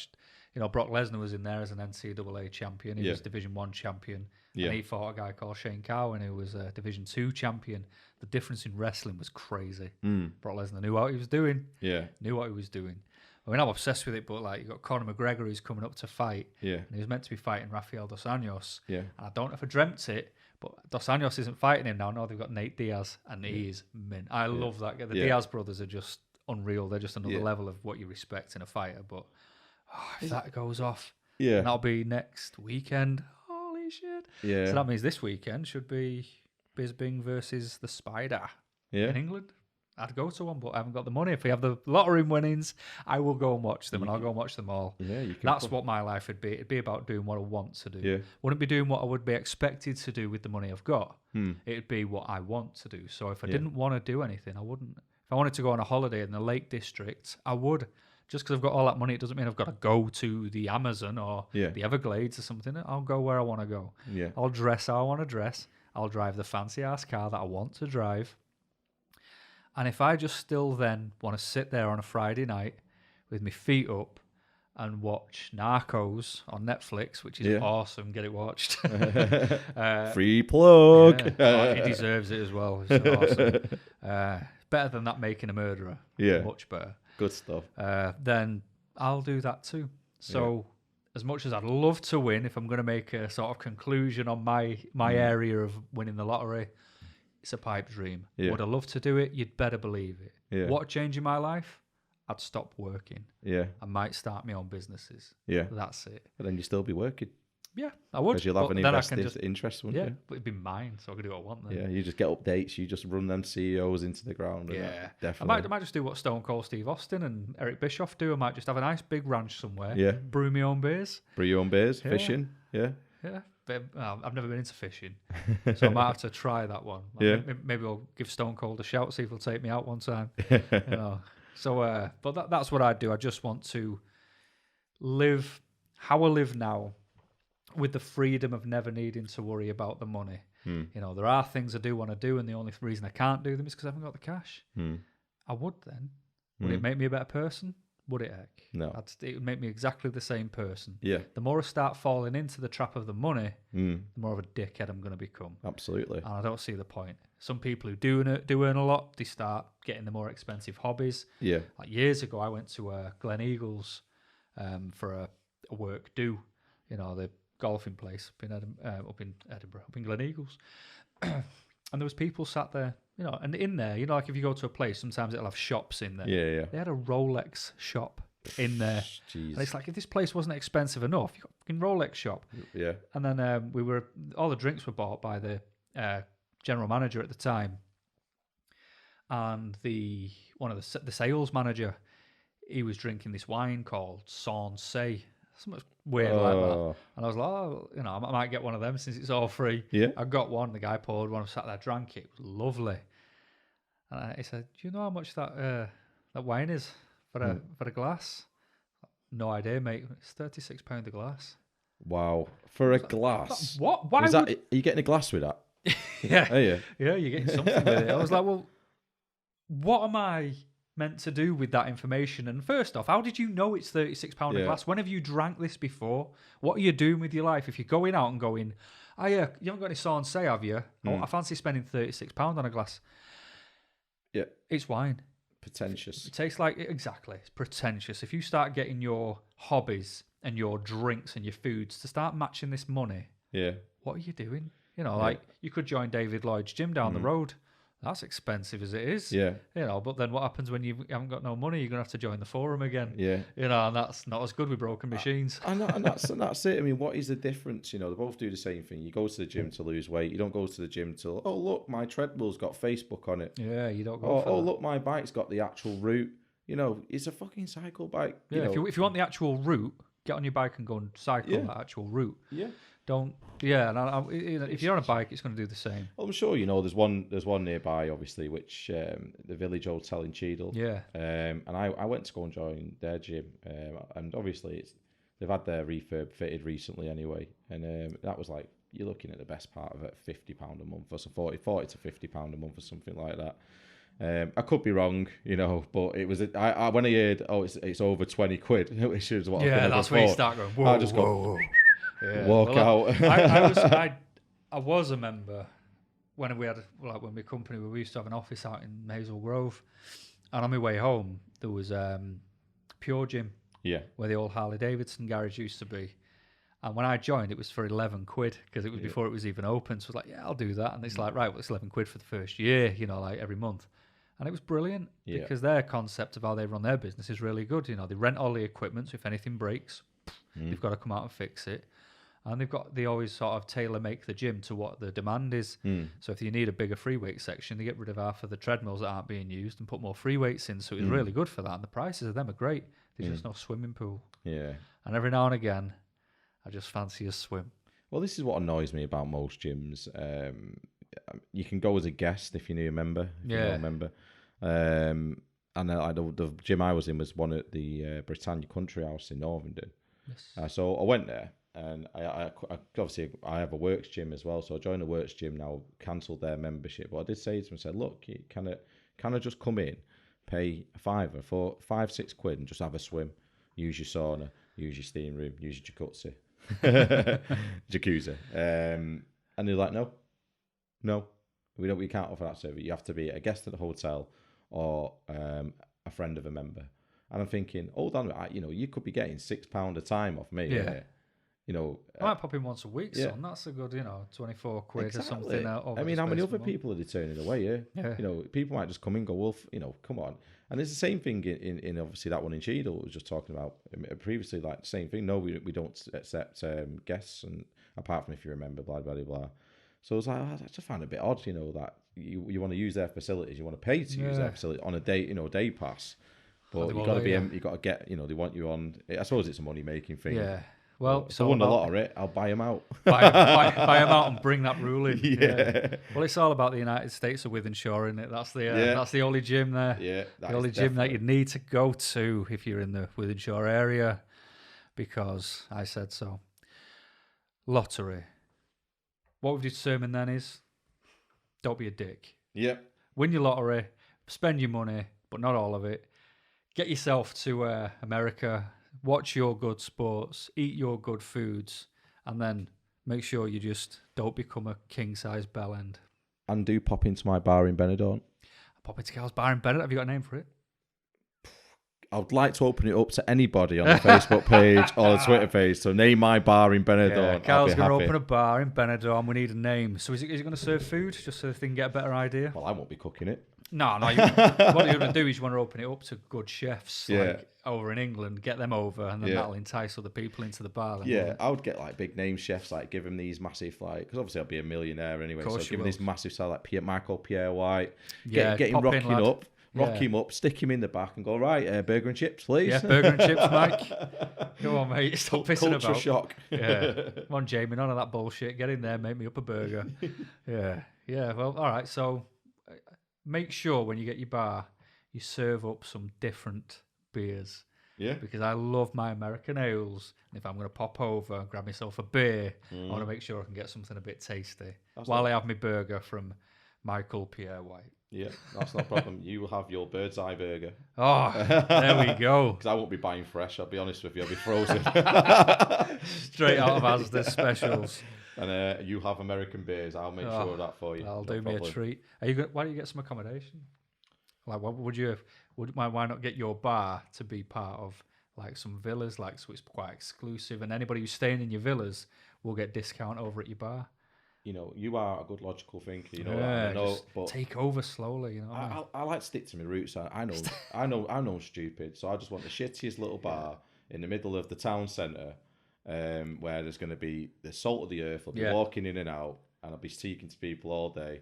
Speaker 1: you know, Brock Lesnar was in there as an NCAA champion. He was Division 1 champion. And he fought a guy called Shane Cowan, who was a Division 2 champion. The difference in wrestling was crazy. Brock Lesnar knew what he was doing.
Speaker 2: Yeah.
Speaker 1: Knew what he was doing. I mean, I'm obsessed with it, but like, you've got Conor McGregor who's coming up to fight.
Speaker 2: Yeah.
Speaker 1: And he was meant to be fighting Rafael Dos Anjos.
Speaker 2: Yeah.
Speaker 1: And I don't know if I dreamt it, but Dos Anjos isn't fighting him now. No, they've got Nate Diaz, and he is mint. I love that guy. The Diaz brothers are just unreal. They're just another level of what you respect in a fighter. But if that goes off, and that'll be next weekend. Holy shit.
Speaker 2: Yeah.
Speaker 1: So that means this weekend should be Bisping versus the Spider in England. I'd go to one, but I haven't got the money. If we have the lottery winnings, I will go and watch them, and I'll go and watch them all.
Speaker 2: Yeah, you can.
Speaker 1: That's what my life would be. It'd be about doing what I want to do.
Speaker 2: Yeah.
Speaker 1: Wouldn't be doing what I would be expected to do with the money I've got. It'd be what I want to do. So if I didn't want to do anything, I wouldn't. If I wanted to go on a holiday in the Lake District, I would. Just because I've got all that money, it doesn't mean I've got to go to the Amazon or the Everglades or something. I'll go where I want to go.
Speaker 2: Yeah.
Speaker 1: I'll dress how I want to dress. I'll drive the fancy-ass car that I want to drive. And if I just still then want to sit there on a Friday night with my feet up and watch Narcos on Netflix, which is awesome, get it watched.
Speaker 2: Free plug.
Speaker 1: He deserves it as well. It's awesome. Better than that Making a Murderer.
Speaker 2: Yeah.
Speaker 1: Much better.
Speaker 2: Good stuff.
Speaker 1: Then I'll do that too. So as much as I'd love to win, if I'm going to make a sort of conclusion on my area of winning the lottery, it's a pipe dream.
Speaker 2: Yeah.
Speaker 1: Would I love to do it? You'd better believe it.
Speaker 2: Yeah.
Speaker 1: What would change in my life? I'd stop working.
Speaker 2: Yeah.
Speaker 1: I might start my own businesses.
Speaker 2: Yeah.
Speaker 1: That's it.
Speaker 2: But then you still be working.
Speaker 1: Yeah, I would.
Speaker 2: Because you'll have an invested interest, wouldn't you?
Speaker 1: But it'd be mine, so I could do what I want then.
Speaker 2: Yeah, you just get updates. You just run them CEOs into the ground.
Speaker 1: Yeah,
Speaker 2: definitely.
Speaker 1: I might just do what Stone Cold Steve Austin and Eric Bischoff do. I might just have a nice big ranch somewhere.
Speaker 2: Yeah.
Speaker 1: Brew my own beers.
Speaker 2: Brew your own beers, fishing. Yeah.
Speaker 1: Yeah, but I've never been into fishing, so I might have to try that one.
Speaker 2: Yeah.
Speaker 1: Maybe I'll give Stone Cold a shout, see if he'll take me out one time. So, but that's what I do. I just want to live how I live now, with the freedom of never needing to worry about the money. There are things I do want to do, and the only reason I can't do them is because I haven't got the cash. I would then. Would it make me a better person? Would it, heck?
Speaker 2: No.
Speaker 1: It would make me exactly the same person.
Speaker 2: Yeah.
Speaker 1: The more I start falling into the trap of the money, the more of a dickhead I'm going to become.
Speaker 2: Absolutely.
Speaker 1: And I don't see the point. Some people who do earn a lot, they start getting the more expensive hobbies.
Speaker 2: Yeah.
Speaker 1: Like years ago, I went to Glen Eagles for a work do, the golfing place up in Edinburgh, up in Glen Eagles. And there was people sat there, and in there, like if you go to a place, sometimes it'll have shops in there.
Speaker 2: Yeah.
Speaker 1: They had a Rolex shop in there.
Speaker 2: Jeez.
Speaker 1: And it's like, if this place wasn't expensive enough, you got a fucking Rolex shop.
Speaker 2: Yeah.
Speaker 1: And then all the drinks were bought by the general manager at the time. And one of the sales manager, he was drinking this wine called Sancerre. Something weird like that. And I was like, I might get one of them since it's all free.
Speaker 2: Yeah.
Speaker 1: I got one. The guy poured one. I sat there, drank it. It was lovely. And he said, "Do you know how much that wine is for a glass?" No idea, mate. It's £36 a glass.
Speaker 2: Wow. For a glass.
Speaker 1: What? Why
Speaker 2: are you getting a glass with that?
Speaker 1: Yeah.
Speaker 2: Oh, yeah.
Speaker 1: Yeah, you're getting something with it. I was like, well, what am I meant to do with that information? And first off, how did you know it's £36 a glass? When have you drank this before? What are you doing with your life? If you're going out and going, oh yeah, you haven't got any Sancerre, have you? Oh, I fancy spending £36 on a glass.
Speaker 2: Yeah.
Speaker 1: It's wine.
Speaker 2: Pretentious.
Speaker 1: It tastes like, exactly, it's pretentious. If you start getting your hobbies and your drinks and your foods to start matching this money, what are you doing? Like you could join David Lloyd's gym down the road. That's expensive as it is.
Speaker 2: Yeah.
Speaker 1: But then what happens when you haven't got no money? You're going to have to join the forum again.
Speaker 2: Yeah.
Speaker 1: And that's not as good with broken machines.
Speaker 2: And that's it. I mean, what is the difference? They both do the same thing. You go to the gym to lose weight. You don't go to the gym to, oh, look, my treadmill's got Facebook on it.
Speaker 1: Yeah, you don't go for that.
Speaker 2: Look, my bike's got the actual route. It's a fucking cycle bike.
Speaker 1: Yeah, if you want the actual route, get on your bike and go and cycle that actual route.
Speaker 2: Yeah.
Speaker 1: Don't. Yeah, and if you're on a bike, it's going to do the same.
Speaker 2: Well, I'm sure there's one nearby, obviously, which the Village Hotel in Cheadle.
Speaker 1: Yeah.
Speaker 2: And I went to go and join their gym, and obviously they've had their refurb fitted recently anyway, and that was like, you're looking at the best part of it, £50 a month, or so 40 to £50 a month, or something like that. I could be wrong, but it was. I when I heard, it's over 20 quid, which is what.
Speaker 1: Yeah, that's where you start going. Whoa,
Speaker 2: I just go.
Speaker 1: Yeah.
Speaker 2: Walk out.
Speaker 1: I was a member when we had when my company, we used to have an office out in Hazel Grove, and on my way home there was Pure Gym, where the old Harley Davidson garage used to be, and when I joined it was for 11 quid because it was before it was even open. So I was like, yeah, I'll do that, and it's like, right, well, it's 11 quid for the first year, like every month. And it was brilliant because their concept of how they run their business is really good. They rent all the equipment, so if anything breaks, they've got to come out and fix it. And they always sort of tailor make the gym to what the demand is. So if you need a bigger free weight section, they get rid of half of the treadmills that aren't being used and put more free weights in. So it's really good for that. And the prices of them are great. There's just no swimming pool.
Speaker 2: Yeah.
Speaker 1: And every now and again, I just fancy a swim.
Speaker 2: Well, this is what annoys me about most gyms. You can go as a guest if you're a new member. You're not a member. And the gym I was in was one at the Britannia Country House in Northenden. Yes. So I went there, and I obviously I have a works gym as well. So I joined the works gym now, cancelled their membership. But I did say to them, I said, look, can I just come in, pay a fiver for 5-6 quid, and just have a swim, use your sauna, use your steam room, use your jacuzzi. And they're like, no, we can't offer that service. You have to be a guest at the hotel or a friend of a member. And I'm thinking, hold on, you could be getting £6 a time off me.
Speaker 1: Yeah.
Speaker 2: I
Speaker 1: might pop in once a week, son. That's a good, 24 quid or something.
Speaker 2: I mean, how many other people are they turning away? Yeah. People might just come in and go, well, come on. And it's the same thing in obviously that one in Cheadle I was just talking about previously, like the same thing. No, we don't accept guests, and apart from if you remember, blah, blah, blah. So I was like, I just find it a bit odd, that you want to use their facilities, you want to pay to use their facility on a day, day pass. But you got to get, they want you on. I suppose it's a money making thing.
Speaker 1: Yeah. Well,
Speaker 2: if I won a lottery, I'll buy them out.
Speaker 1: buy them out and bring that rule in.
Speaker 2: Yeah.
Speaker 1: Well, it's all about the United States of Wythenshawe, isn't it? That's the only gym there.
Speaker 2: Yeah.
Speaker 1: The only gym that you need to go to if you're in the Wythenshawe area, because I said so. Lottery. What we've determined then is, don't be a dick.
Speaker 2: Yep.
Speaker 1: Win your lottery, spend your money, but not all of it. Get yourself to America, watch your good sports, eat your good foods, and then make sure you just don't become a king-size bell end.
Speaker 2: And do pop into my bar in Benidorm.
Speaker 1: Pop into Carl's Bar in Bennett. Have you got a name for it?
Speaker 2: I would like to open it up to anybody on the Facebook page or the Twitter page. So name my bar in Benidorm.
Speaker 1: Yeah, Carl's going to open a bar in Benidorm. We need a name. So is it going to serve food, just so they can get a better idea?
Speaker 2: Well, I won't be cooking it.
Speaker 1: No. What you're going to do is you want to open it up to good chefs like over in England, get them over, and then that'll entice other people into the bar. Then,
Speaker 2: I would get like big name chefs, like give them these massive, like, because obviously I'll be a millionaire anyway. So give him this massive salad, like Michael Pierre White, get him rocking up. Rock him up, stick him in the back, and go, right, burger and chips, please.
Speaker 1: Yeah, burger and chips, Mike. Go on, mate. Stop pissing about.
Speaker 2: Culture shock.
Speaker 1: Yeah. Come on, Jamie, none of that bullshit. Get in there, make me up a burger. Yeah. Well, all right. So make sure when you get your bar, you serve up some different beers.
Speaker 2: Yeah.
Speaker 1: Because I love my American ales. And if I'm going to pop over and grab myself a beer, I want to make sure I can get something a bit tasty while I have my burger from Michael Pierre White.
Speaker 2: Yeah, that's no problem. You will have your bird's eye burger.
Speaker 1: Oh, there we go.
Speaker 2: Because I won't be buying fresh, I'll be honest with you. I'll be frozen.
Speaker 1: Straight out of Asda specials.
Speaker 2: And you have American beers. I'll make sure of that for you.
Speaker 1: I'll do me a treat. Why don't you get some accommodation? Like, what would you? Why not get your bar to be part of like some villas, like so it's quite exclusive, and anybody who's staying in your villas will get discount over at your bar.
Speaker 2: You know, you are a good logical thinker. You know,
Speaker 1: yeah,
Speaker 2: I know,
Speaker 1: just
Speaker 2: but
Speaker 1: take over slowly. You know,
Speaker 2: I like to stick to my roots. I know, I'm stupid. So I just want the shittiest little bar in the middle of the town centre, where there's going to be the salt of the earth. I'll be walking in and out, and I'll be speaking to people all day,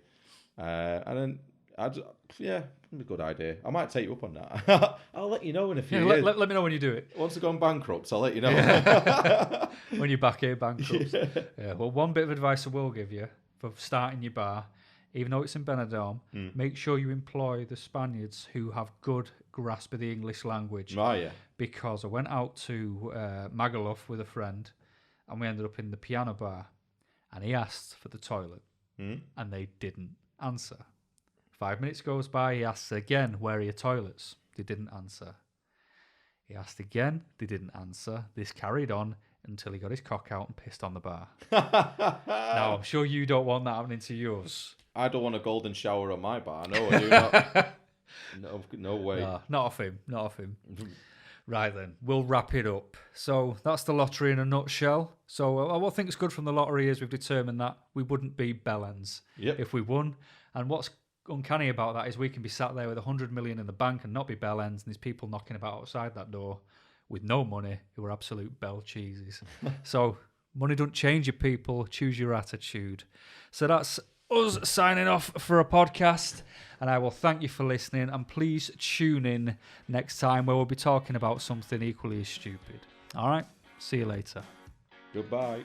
Speaker 2: and then a good idea. I might take you up on that. I'll let you know in a few years.
Speaker 1: Let me know when you do it.
Speaker 2: Once I've gone bankrupt, I'll let you know.
Speaker 1: When you're back here bankrupt. Yeah. Well, one bit of advice I will give you for starting your bar, even though it's in Benidorm, make sure you employ the Spaniards who have good grasp of the English language.
Speaker 2: Oh, yeah.
Speaker 1: Because I went out to Magaluf with a friend, and we ended up in the piano bar, and he asked for the toilet, and they didn't answer. 5 minutes goes by, he asks again, where are your toilets? They didn't answer. He asked again, they didn't answer. This carried on until he got his cock out and pissed on the bar. Now, I'm sure you don't want that happening to yours.
Speaker 2: I don't want a golden shower on my bar. No, I do not. No way.
Speaker 1: No, not off him. Right then, we'll wrap it up. So that's the lottery in a nutshell. So what I think is good from the lottery is we've determined that we wouldn't be bellends if we won. And what's uncanny about that is we can be sat there with 100 million in the bank and not be bell ends, and there's people knocking about outside that door with no money who are absolute bell cheeses. So money don't change you, people. Choose your attitude. So that's us signing off for a podcast, and I will thank you for listening, and please tune in next time where we'll be talking about something equally as stupid. All right, see you later.
Speaker 2: Goodbye.